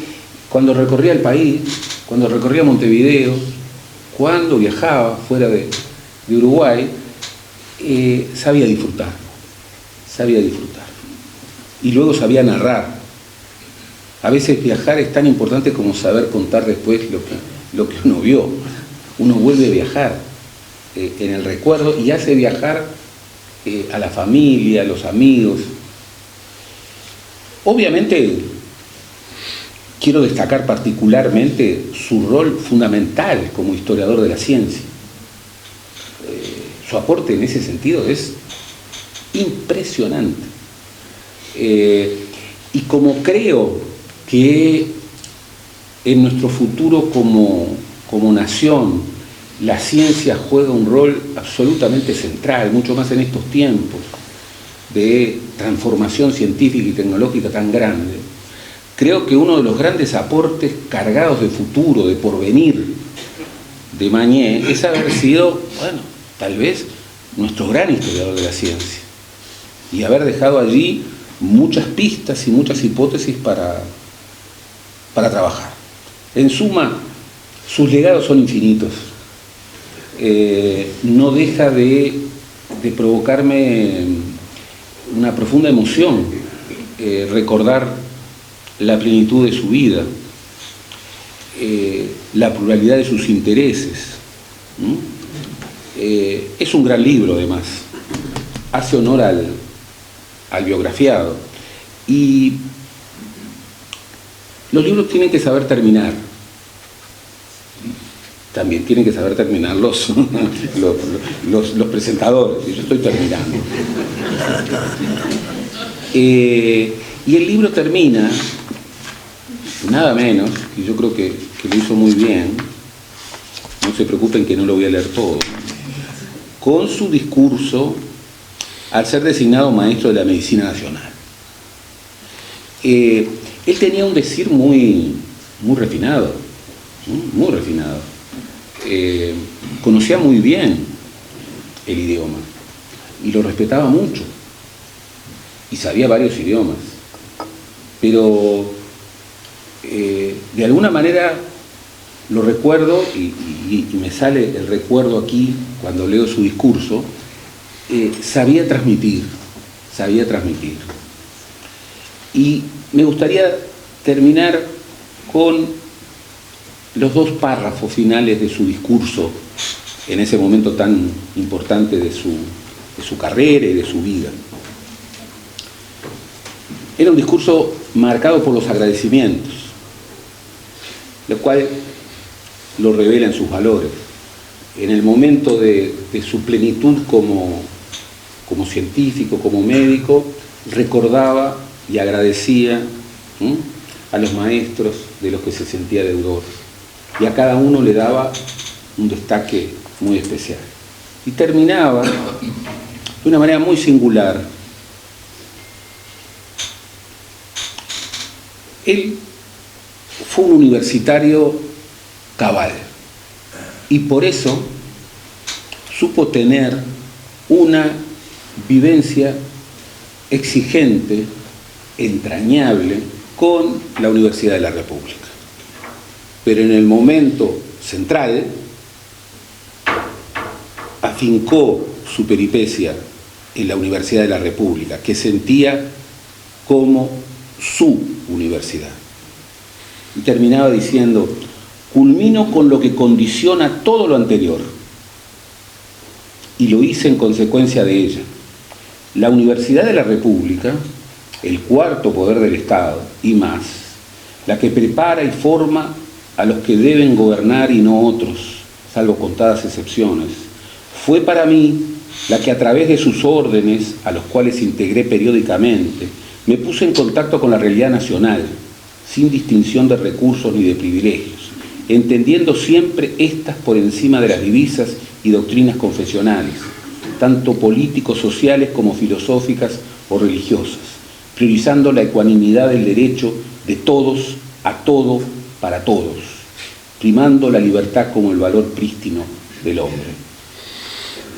cuando recorría el país, cuando recorría Montevideo, cuando viajaba fuera de Uruguay, sabía disfrutar, y luego sabía narrar. A veces viajar es tan importante como saber contar después lo que uno vio. Uno vuelve a viajar en el recuerdo y hace viajar a la familia, a los amigos. Obviamente quiero destacar particularmente su rol fundamental como historiador de la ciencia. Su aporte en ese sentido es impresionante. Y como creo que en nuestro futuro como nación la ciencia juega un rol absolutamente central, mucho más en estos tiempos de transformación científica y tecnológica tan grande, creo que uno de los grandes aportes cargados de futuro, de porvenir de Mañé es haber sido, bueno, tal vez nuestro gran historiador de la ciencia, y haber dejado allí muchas pistas y muchas hipótesis para trabajar. En suma, sus legados son infinitos. No deja de provocarme una profunda emoción recordar la plenitud de su vida, la pluralidad de sus intereses. Es un gran libro, además. Hace honor al biografiado. Y los libros tienen que saber terminar. También tienen que saber terminar los presentadores. Y yo estoy terminando. Y el libro termina, nada menos, y yo creo que lo hizo muy bien, no se preocupen que no lo voy a leer todo, con su discurso al ser designado maestro de la Medicina Nacional. Él tenía un decir muy refinado, muy refinado. Conocía muy bien el idioma y lo respetaba mucho, y sabía varios idiomas, pero de alguna manera lo recuerdo, y me sale el recuerdo aquí cuando leo su discurso. Sabía transmitir. Y me gustaría terminar con los dos párrafos finales de su discurso en ese momento tan importante de su carrera y de su vida. Era un discurso marcado por los agradecimientos, lo cual lo revela en sus valores. En el momento de su plenitud como científico, como médico, recordaba y agradecía a los maestros de los que se sentía deudor, y a cada uno le daba un destaque muy especial. Y terminaba de una manera muy singular. Él fue un universitario cabal, y por eso supo tener una vivencia exigente, entrañable, con la Universidad de la República. Pero en el momento central afincó su peripecia en la Universidad de la República, que sentía como su universidad. Y terminaba diciendo: culmino con lo que condiciona todo lo anterior, y lo hice en consecuencia de ella. La Universidad de la República, el cuarto poder del Estado y más, la que prepara y forma a los que deben gobernar y no otros, salvo contadas excepciones, fue para mí la que, a través de sus órdenes, a los cuales integré periódicamente, me puse en contacto con la realidad nacional, sin distinción de recursos ni de privilegios, entendiendo siempre estas por encima de las divisas y doctrinas confesionales, tanto políticos, sociales como filosóficas o religiosas, priorizando la ecuanimidad del derecho de todos a todo para todos, primando la libertad como el valor prístino del hombre.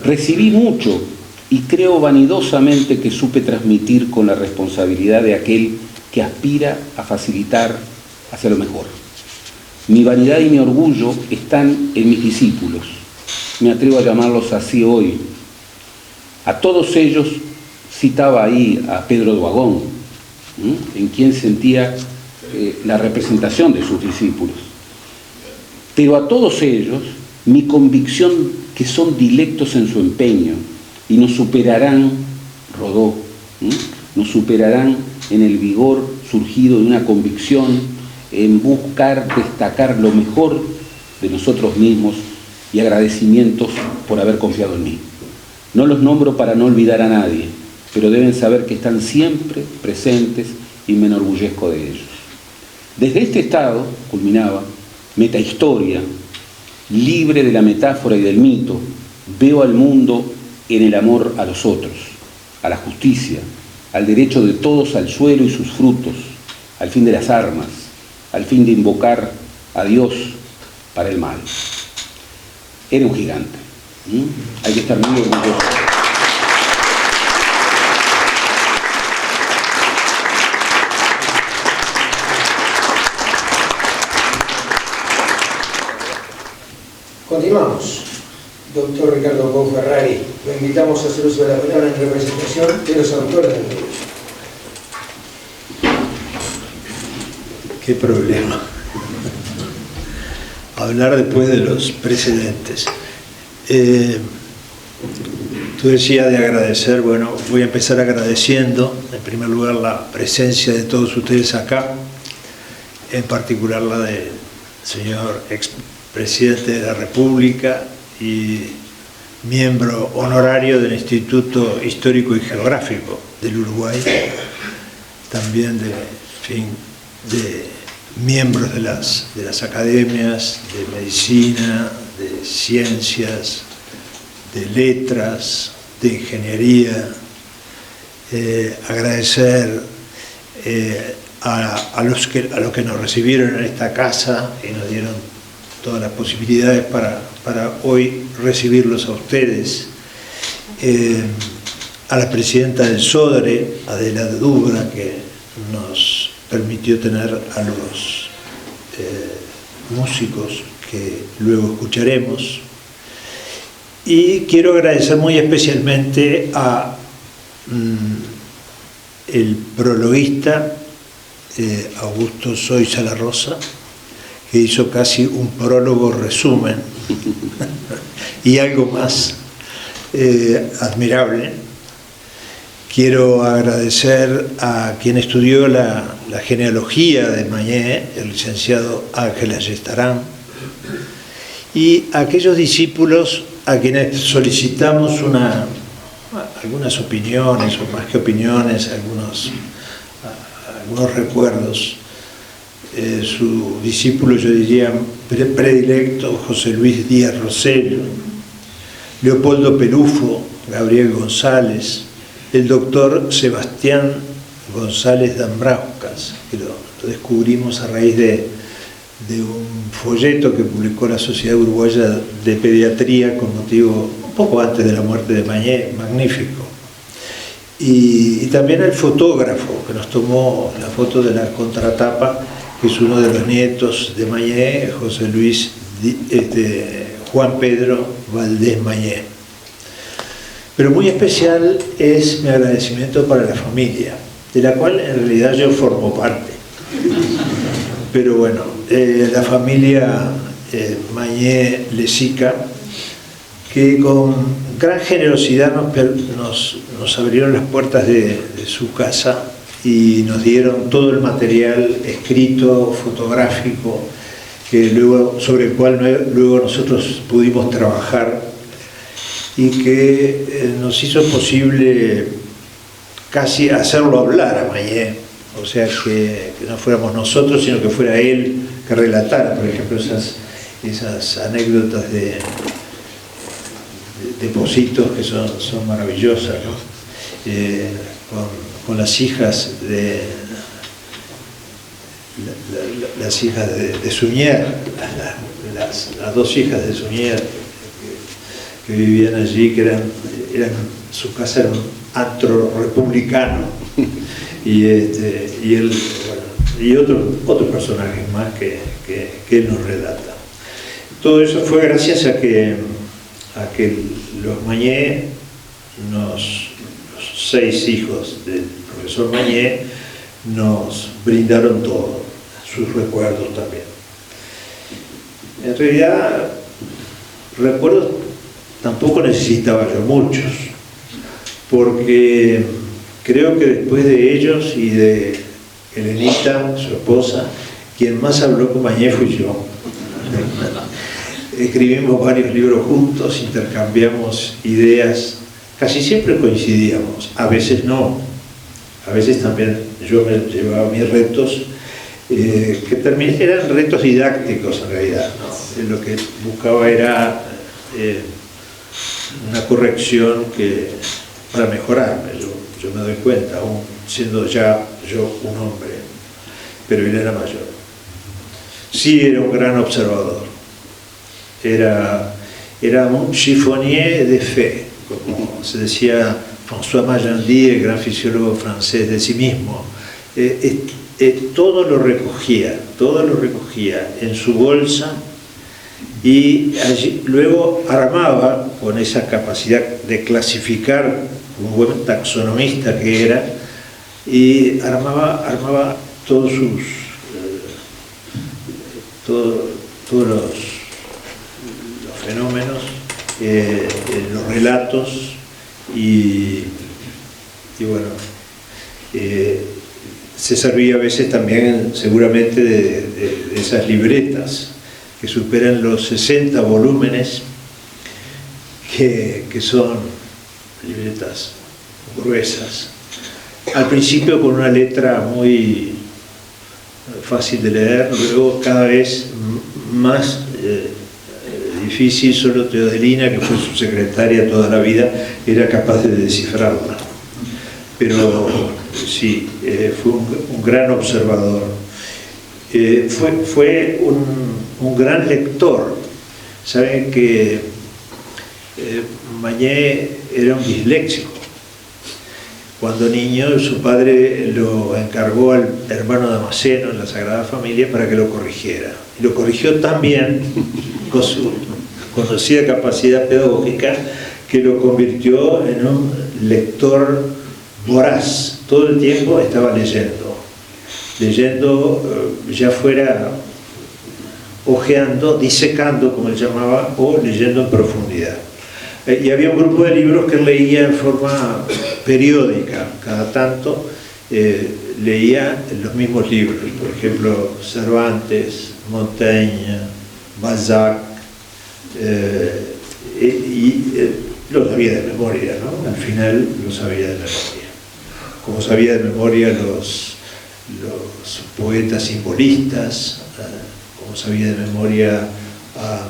Recibí mucho y creo vanidosamente que supe transmitir con la responsabilidad de aquel que aspira a facilitar hacia lo mejor. Mi vanidad y mi orgullo están en mis discípulos, me atrevo a llamarlos así hoy. A todos ellos citaba ahí a Pedro Duagón, en quien sentía la representación de sus discípulos. Pero a todos ellos, mi convicción que son dilectos en su empeño y nos superarán, Rodó, nos superarán en el vigor surgido de una convicción en buscar destacar lo mejor de nosotros mismos y agradecimientos por haber confiado en mí. No los nombro para no olvidar a nadie, pero deben saber que están siempre presentes y me enorgullezco de ellos. Desde este estado, culminaba, metahistoria, libre de la metáfora y del mito, veo al mundo en el amor a los otros, a la justicia, al derecho de todos al suelo y sus frutos, al fin de las armas, al fin de invocar a Dios para el mal. Era un gigante. Hay que estar muy orgulloso. Continuamos. Doctor Ricardo Pou Ferrari, lo invitamos a hacer uso de la palabra en representación de los autores del libro. Qué problema. Hablar después de los precedentes. Tú decías de agradecer. Bueno, voy a empezar agradeciendo, en primer lugar, la presencia de todos ustedes acá, en particular la del señor expresidente de la República y miembro honorario del Instituto Histórico y Geográfico del Uruguay, también de miembros de las academias de medicina, de ciencias, de letras, de ingeniería. Agradecer a los que nos recibieron en esta casa y nos dieron todas las posibilidades para hoy recibirlos a ustedes. A la presidenta del SODRE, Adela Dubra, que nos permitió tener a los músicos que luego escucharemos. Y quiero agradecer muy especialmente a el prologuista Augusto Soiza La Rosa, que hizo casi un prólogo resumen y algo más admirable. Quiero agradecer a quien estudió la genealogía de Mañé, el licenciado Ángel Ayestarán, y a aquellos discípulos a quienes solicitamos algunas opiniones, o más que opiniones, algunos recuerdos. Su discípulo, yo diría, predilecto, José Luis Díaz Rosello, Leopoldo Pelufo, Gabriel González, el doctor Sebastián González Dambrauskas, que lo descubrimos a raíz de un folleto que publicó la Sociedad Uruguaya de Pediatría con motivo, un poco antes de la muerte de Mañé, magnífico. Y también el fotógrafo que nos tomó la foto de la contratapa, que es uno de los nietos de Mañé, José Luis Juan Pedro Valdés Mañé. Pero muy especial es mi agradecimiento para la familia, de la cual en realidad yo formo parte. Pero bueno, la familia Mañé Lezica, que con gran generosidad nos abrieron las puertas de su casa y nos dieron todo el material escrito, fotográfico, sobre el cual luego nosotros pudimos trabajar, y que nos hizo posible casi hacerlo hablar a Mañé, o sea, que no fuéramos nosotros, sino que fuera él que relatara, por ejemplo, esas anécdotas de Positos, que son maravillosas, ¿no? Con las hijas de Suñer, las dos hijas de Suñer que vivían allí, que su casa era un antro republicano, y él, bueno, y otros personajes más que él nos relata. Todo eso fue gracias a que los Mañé, los 6 hijos del profesor Mañé, nos brindaron todo, sus recuerdos también. En realidad, recuerdos tampoco necesitaba yo muchos, porque creo que después de ellos y de Elenita, su esposa, quien más habló con Mañé fui yo. Escribimos varios libros juntos, intercambiamos ideas, casi siempre coincidíamos, a veces no, a veces también yo me llevaba mis retos, que eran retos didácticos en realidad, ¿no? Lo que buscaba era una corrección para mejorarme. Yo me doy cuenta, aún siendo ya yo un hombre, pero él era mayor. Sí, era un gran observador, era un chiffonnier de fe, como se decía François Magendie, el gran fisiólogo francés, de sí mismo. Todo lo recogía en su bolsa, y allí luego armaba, con esa capacidad de clasificar, un buen taxonomista que era, y armaba todos los fenómenos, los relatos, y bueno, se servía a veces también seguramente de esas libretas que superan los 60 volúmenes, que son libretas gruesas, al principio con una letra muy fácil de leer, luego cada vez más difícil. Solo Teodelina, que fue su secretaria toda la vida, era capaz de descifrarla. Pero sí, fue un gran observador. Fue un gran lector. Saben que Mañé era un disléxico. Cuando niño, su padre lo encargó al hermano Damasceno en la Sagrada Familia para que lo corrigiera. Y lo corrigió tan bien, con su conocida capacidad pedagógica, que lo convirtió en un lector voraz. Todo el tiempo estaba leyendo, ya fuera hojeando, disecando, como él llamaba, o leyendo en profundidad. Y había un grupo de libros que él leía en forma periódica, cada tanto leía los mismos libros, por ejemplo, Cervantes, Montaigne, Balzac, lo sabía de memoria, ¿no? Al final lo sabía de memoria. Como sabía de memoria los poetas simbolistas, como sabía de memoria a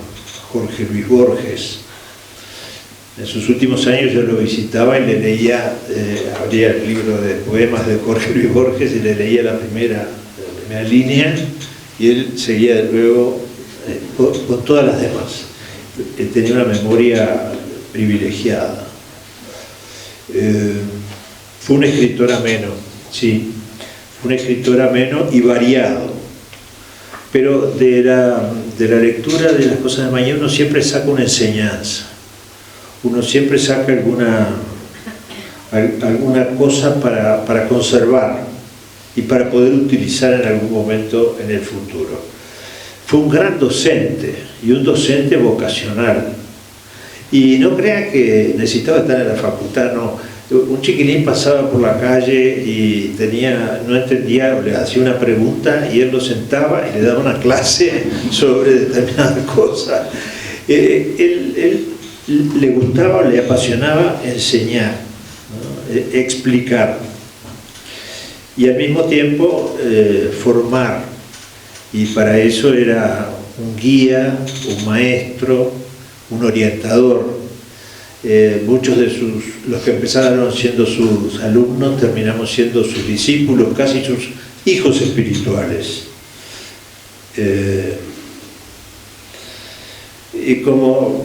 Jorge Luis Borges. En sus últimos años yo lo visitaba y le leía, abría el libro de poemas de Jorge Luis Borges y le leía la primera línea y él seguía luego con todas las demás. Él tenía una memoria privilegiada. Fue un escritor ameno, sí, fue un escritor ameno y variado, pero de la lectura de las cosas de Mañé uno siempre saca una enseñanza, uno siempre saca alguna cosa para conservar y para poder utilizar en algún momento en el futuro. Fue un gran docente y un docente vocacional. Y no crean que necesitaba estar en la facultad, no. Un chiquilín pasaba por la calle y no entendía, o le hacía una pregunta y él lo sentaba y le daba una clase sobre determinada cosa. Él le gustaba, le apasionaba enseñar, ¿no? Explicar. Y al mismo tiempo formar. Y para eso era un guía, un maestro, un orientador. Muchos de los que empezaron siendo sus alumnos terminamos siendo sus discípulos, casi sus hijos espirituales. Y como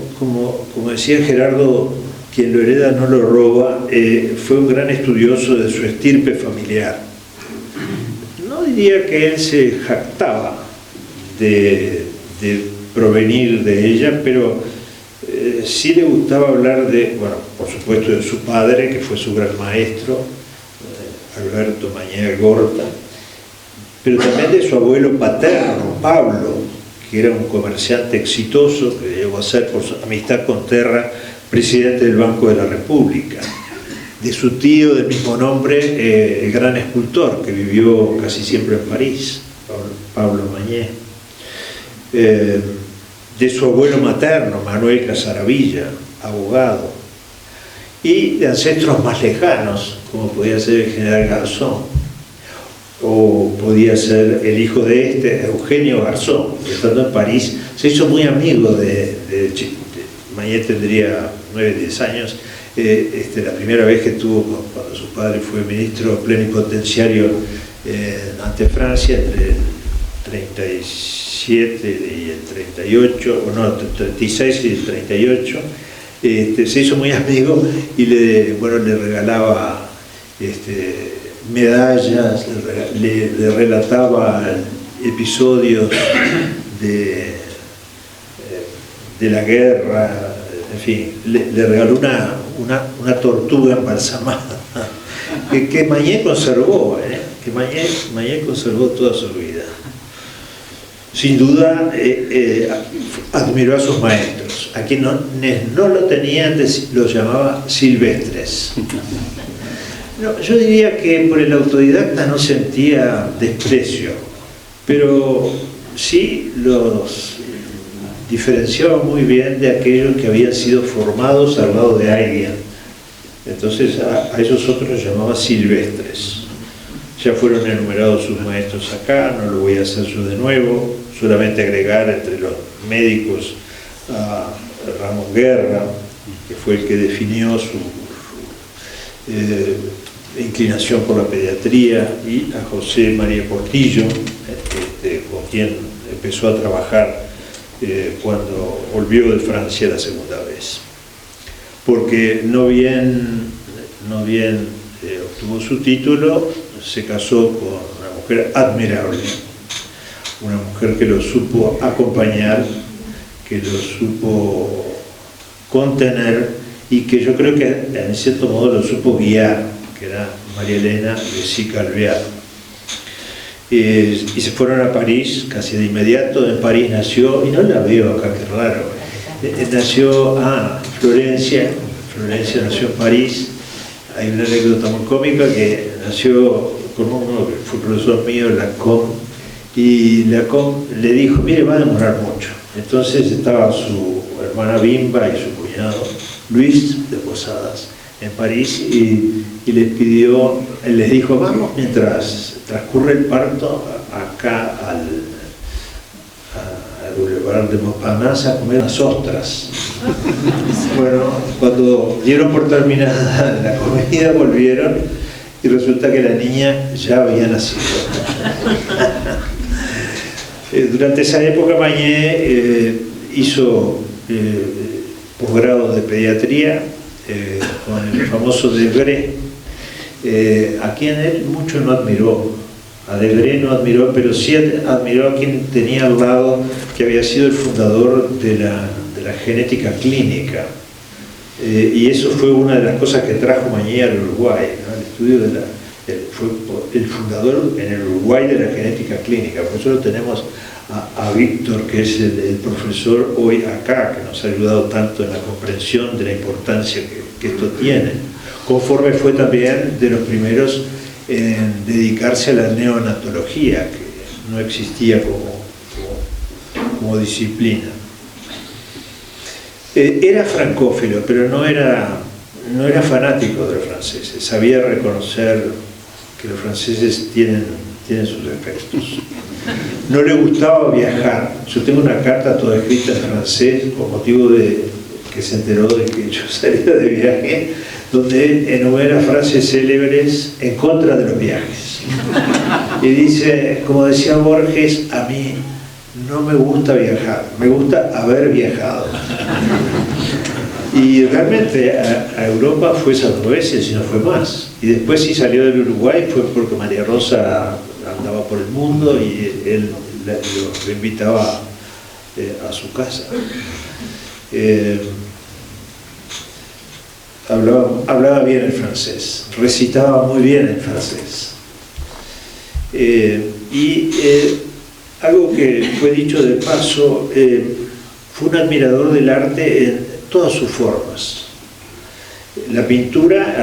decía Gerardo, quien lo hereda no lo roba, fue un gran estudioso de su estirpe familiar. No diría que él se jactaba de provenir de ella, pero sí le gustaba hablar por supuesto de su padre, que fue su gran maestro, Alberto Mañé Gorta, pero también de su abuelo paterno, Pablo, que era un comerciante exitoso, que llegó a ser, por su amistad con Terra, presidente del Banco de la República. De su tío del mismo nombre, el gran escultor, que vivió casi siempre en París, Pablo Mañé. De su abuelo materno, Manuel Casaravilla, abogado, y de ancestros más lejanos, como podía ser el general Garzón, o podía ser el hijo de Eugenio Garzón, que estando en París se hizo muy amigo Mañé tendría 9, 10 años, la primera vez que tuvo, cuando su padre fue ministro plenipotenciario ante Francia, entre el 37 y el 38, o no, el 36 y el 38, se hizo muy amigo y le regalaba medallas, le relataba episodios de la guerra, en fin, le regaló una tortuga embalsamada que Mañé conservó, Mañé conservó toda su vida. Sin duda admiró a sus maestros, a quienes no lo tenían, los llamaba silvestres. No, yo diría que por el autodidacta no sentía desprecio, pero sí los diferenciaba muy bien de aquellos que habían sido formados al lado de alguien. Entonces a esos otros los llamaba silvestres. Ya fueron enumerados sus maestros acá, no lo voy a hacer yo de nuevo, solamente agregar entre los médicos a Ramón Guerra, que fue el que definió su inclinación por la pediatría, y a José María Portillo, con quien empezó a trabajar cuando volvió de Francia la segunda vez. Porque no bien obtuvo su título, se casó con una mujer admirable, una mujer que lo supo acompañar, que lo supo contener y que yo creo que en cierto modo lo supo guiar, que era María Elena de Sica Alvear. y se fueron a París casi de inmediato. En París nació, y no la veo acá, qué raro, nació Florencia nació en París. Hay una anécdota muy cómica que nació con uno que fue profesor mío, Lacombe, y Lacombe le dijo, mire, va a demorar mucho. Entonces estaba su hermana Bimba y su cuñado Luis de Posadas en París, y les dijo, vamos mientras transcurre el parto acá al Boulevard de Montparnasse a comer unas ostras. Bueno, cuando dieron por terminada la comida volvieron y resulta que la niña ya había nacido. Durante esa época Magné hizo posgrado de pediatría con el famoso Debré, a quien él mucho no admiró. A Debré no admiró, pero sí admiró a quien tenía al lado, que había sido el fundador de la genética clínica. Y eso fue una de las cosas que trajo Magné al Uruguay, ¿no? El estudio fue el fundador en el Uruguay de la genética clínica. Por eso lo tenemos a Víctor, que es el profesor hoy acá, que nos ha ayudado tanto en la comprensión de la importancia que esto tiene. Conforme fue también de los primeros en dedicarse a la neonatología, que no existía como disciplina. Era francófilo, pero no era fanático de los franceses. Sabía reconocer que los franceses tienen sus defectos. No le gustaba viajar. Yo tengo una carta toda escrita en francés con motivo de que se enteró de que yo salía de viaje, donde él enumera frases célebres en contra de los viajes. Y dice, como decía Borges, a mí no me gusta viajar, me gusta haber viajado. Y realmente a Europa fue esas 2 veces y no fue más. Y después si salió del Uruguay fue porque María Rosa andaba por el mundo y él lo invitaba a su casa. Hablaba bien el francés, recitaba muy bien el francés. Algo que fue dicho de paso, fue un admirador del arte en todas sus formas. A la pintura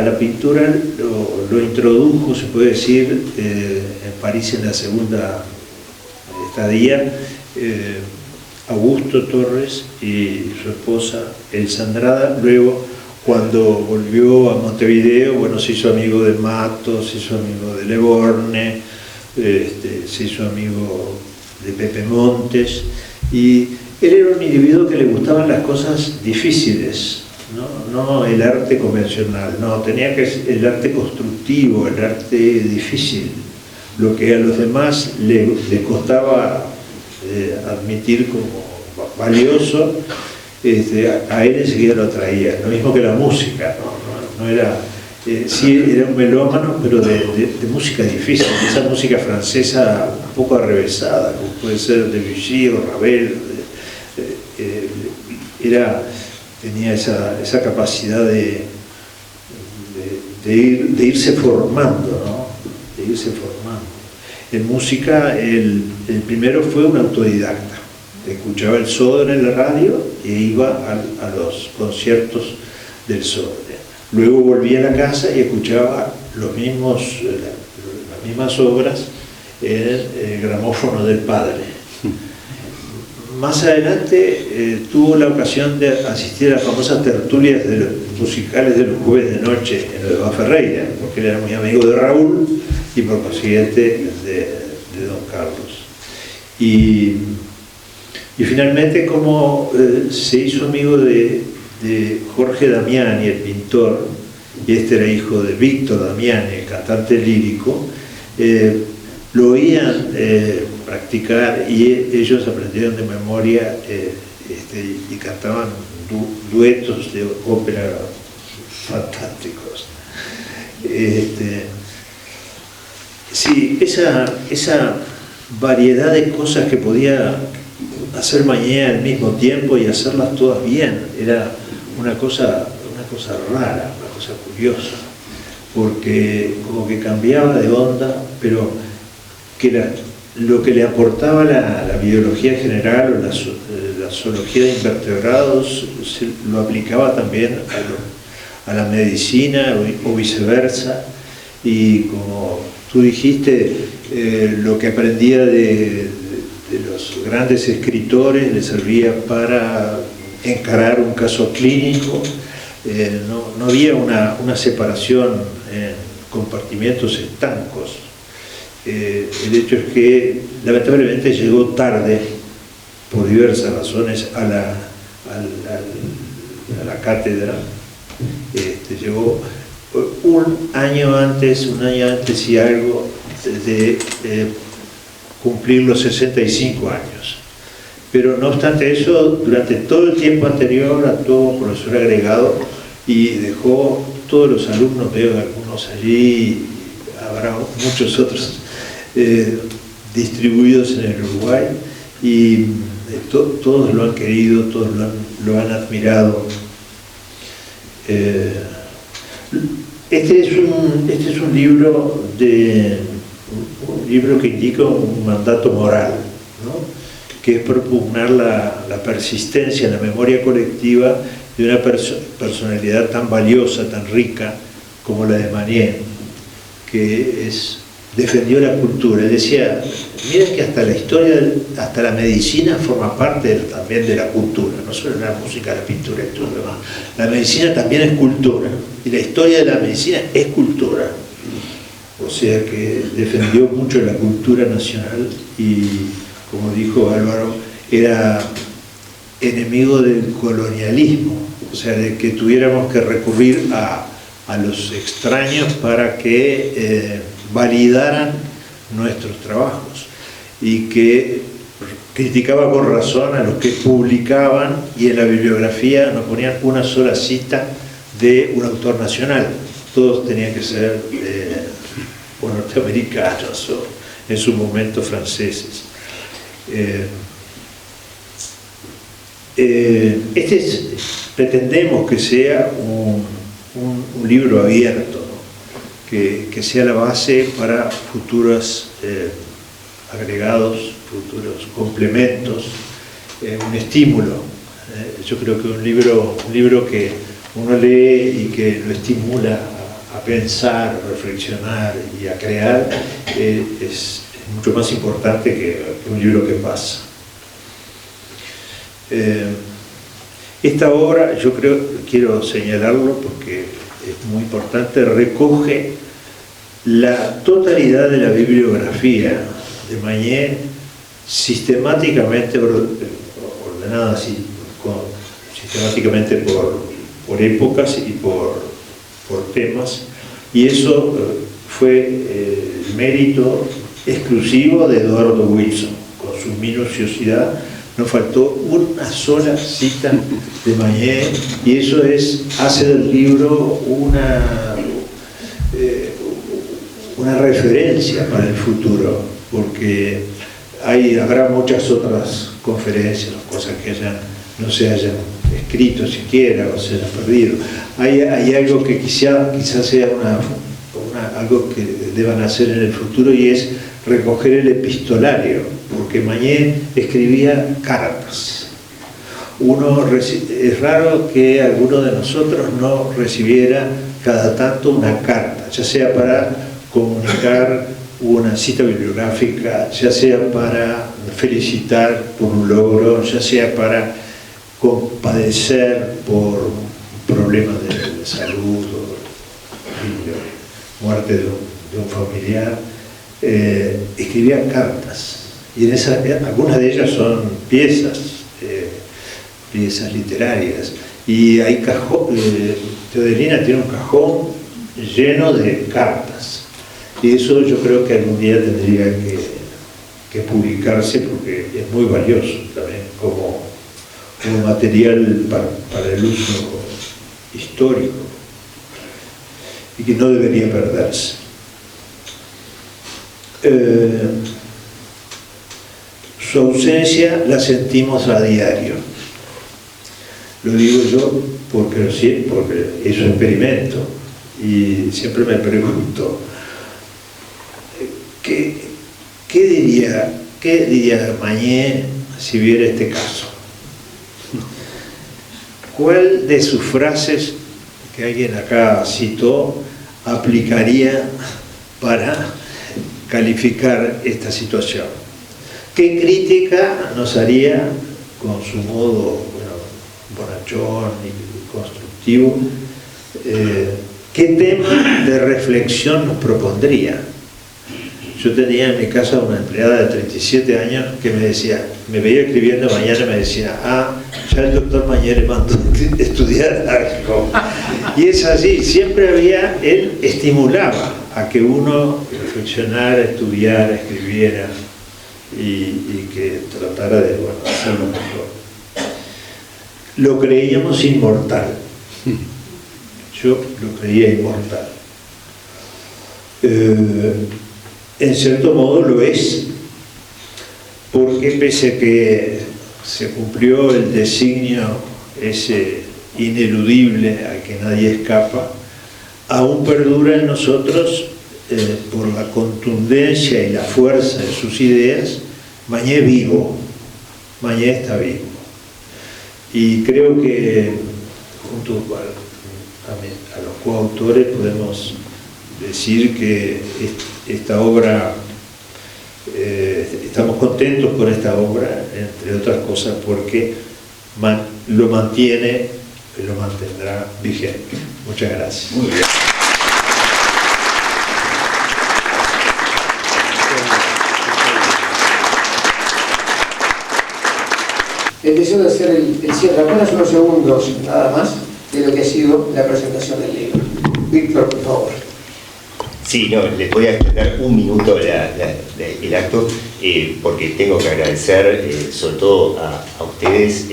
lo introdujo, se puede decir, en París en la segunda estadía, Augusto Torres y su esposa Elsa Andrada. Luego, cuando volvió a Montevideo, bueno, se hizo amigo de Matos, se hizo amigo de Le Borgne, se hizo amigo de Pepe Montes, y él era un individuo que le gustaban las cosas difíciles, no el arte convencional, no, tenía que ser el arte constructivo, el arte difícil, lo que a los demás le costaba admitir como valioso. A él enseguida lo atraía, lo mismo que la música, no era, sí era un melómano, pero de música difícil, esa música francesa un poco arrevesada, como puede ser Debussy o Ravel, tenía esa capacidad de irse formando, ¿no? De irse formando. En música, el primero fue un autodidacta. Escuchaba el Sodre en la radio e iba a los conciertos del Sodre. Luego volvía a la casa y escuchaba las mismas obras en el gramófono del padre. Más adelante tuvo la ocasión de asistir a las famosas tertulias musicales de los jueves de noche en lo de Eva Ferreira, porque él era muy amigo de Raúl y por consiguiente de don Carlos. Y finalmente, como se hizo amigo de Jorge Damiani, el pintor, y este era hijo de Víctor Damiani, el cantante lírico, lo oían practicar y ellos aprendieron de memoria y cantaban duetos de ópera fantásticos. Sí, esa variedad de cosas que podía hacer Magné al mismo tiempo y hacerlas todas bien, era una cosa rara, una cosa curiosa, porque como que cambiaba de onda, pero que lo que le aportaba la biología general o la zoología de invertebrados lo aplicaba también a la medicina o viceversa, y como tú dijiste, lo que aprendía de los grandes escritores le servía para encarar un caso clínico. No había una separación en compartimentos estancos. El hecho es que lamentablemente llegó tarde, por diversas razones, a la cátedra. Llegó un año antes y algo de cumplir los 65 años. Pero no obstante eso, durante todo el tiempo anterior actuó profesor agregado y dejó todos los alumnos, veo algunos allí, habrá muchos otros distribuidos en el Uruguay, y todos lo han querido, todos lo han admirado. Este es un libro que indica un mandato moral, ¿no? Que es propugnar la persistencia en la memoria colectiva de una personalidad tan valiosa, tan rica como la de Magnier, que defendió la cultura. Él decía, miren que hasta la historia, hasta la medicina forma parte también de la cultura, no solo la música, la pintura y todo lo demás. La medicina también es cultura, y la historia de la medicina es cultura. O sea que defendió mucho la cultura nacional y, como dijo Álvaro, era enemigo del colonialismo, o sea, de que tuviéramos que recurrir a los extraños para que validaran nuestros trabajos, y que criticaba con razón a los que publicaban y en la bibliografía no ponían una sola cita de un autor nacional, todos tenían que ser o norteamericanos o en su momento franceses. Pretendemos que sea un libro abierto, ¿no? que sea la base para futuros agregados, futuros complementos, un estímulo. Yo creo que un libro que uno lee y que lo estimula a pensar, a reflexionar y a crear, es mucho más importante que un libro que pasa. Esta obra, yo quiero señalarlo porque es muy importante, recoge la totalidad de la bibliografía de Magnier, sistemáticamente ordenada así, sistemáticamente por épocas y por temas, y eso fue el mérito exclusivo de Eduardo Wilson. Con su minuciosidad no faltó una sola cita de Magnier, y eso hace del libro una referencia para el futuro, porque habrá muchas otras conferencias, cosas que no se hayan escrito siquiera o se hayan perdido. Hay algo que quizás sea algo que deban hacer en el futuro, y es recoger el epistolario, porque Magnier escribía cartas. Es raro que alguno de nosotros no recibiera cada tanto una carta, ya sea para comunicar una cita bibliográfica, ya sea para felicitar por un logro, ya sea para compadecer por problemas de salud o de muerte de un familiar. Escribía cartas, y algunas de ellas son piezas literarias, y hay Teodelina tiene un cajón lleno de cartas, y eso yo creo que algún día tendría que publicarse, porque es muy valioso también como material para el uso histórico, y que no debería perderse. Su ausencia la sentimos a diario. Lo digo yo porque eso experimento, y siempre me pregunto ¿qué diría Mañé si viera este caso? ¿Cuál de sus frases que alguien acá citó aplicaría para calificar esta situación? ¿Qué crítica nos haría con su modo bonachón y constructivo? ¿Qué tema de reflexión nos propondría? Yo tenía en mi casa una empleada de 37 años que me decía, me veía escribiendo mañana y me decía, ya el doctor Mañé le mandó estudiar algo. Y es así, siempre él estimulaba a que uno reflexionara, estudiara, escribiera y que tratara de hacerlo mejor. Lo creíamos inmortal. Yo lo creía inmortal. En cierto modo lo es, porque pese a que se cumplió el designio ese ineludible al que nadie escapa, aún perdura en nosotros, por la contundencia y la fuerza de sus ideas, Mañé vivo, Mañé está vivo. Y creo que junto a los coautores podemos decir que esta obra, estamos contentos con esta obra, entre otras cosas porque lo mantiene y lo mantendrá vigente. Muchas gracias. Muy bien. El deseo de hacer el cierre, apenas unos segundos nada más de lo que ha sido la presentación del libro. Víctor, por favor. Sí, no, les voy a extender un minuto el acto, porque tengo que agradecer sobre todo a ustedes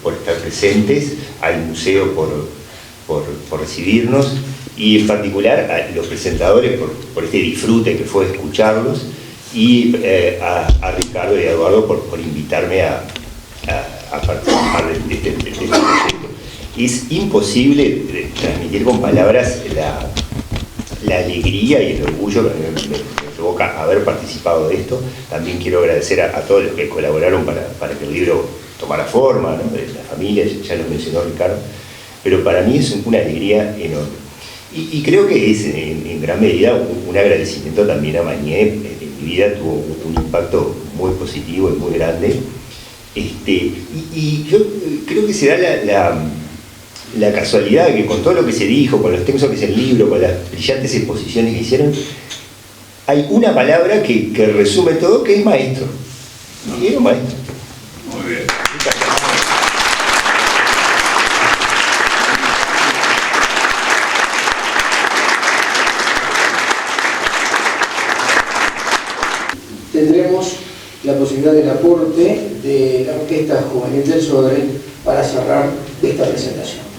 por estar presentes, al museo por recibirnos, y en particular a los presentadores por este disfrute que fue escucharlos, y a Ricardo y a Eduardo por invitarme a participar de este proyecto. Es imposible transmitir con palabras la alegría y el orgullo que me provoca haber participado de esto. También quiero agradecer a todos los que colaboraron para que el libro tomara forma, ¿no? De la familia, ya lo mencionó Ricardo, pero para mí es una alegría enorme. Y creo que es en gran medida un agradecimiento también a Mañé. En mi vida tuvo un impacto muy positivo y muy grande. Y yo creo que se da la casualidad de que con todo lo que se dijo, con los textos que es el libro, con las brillantes exposiciones que hicieron, hay una palabra que resume todo, que es maestro. Y era un maestro. Muy bien. Tendremos la posibilidad del aporte de la Orquesta Juvenil del Sodre para cerrar esta presentación.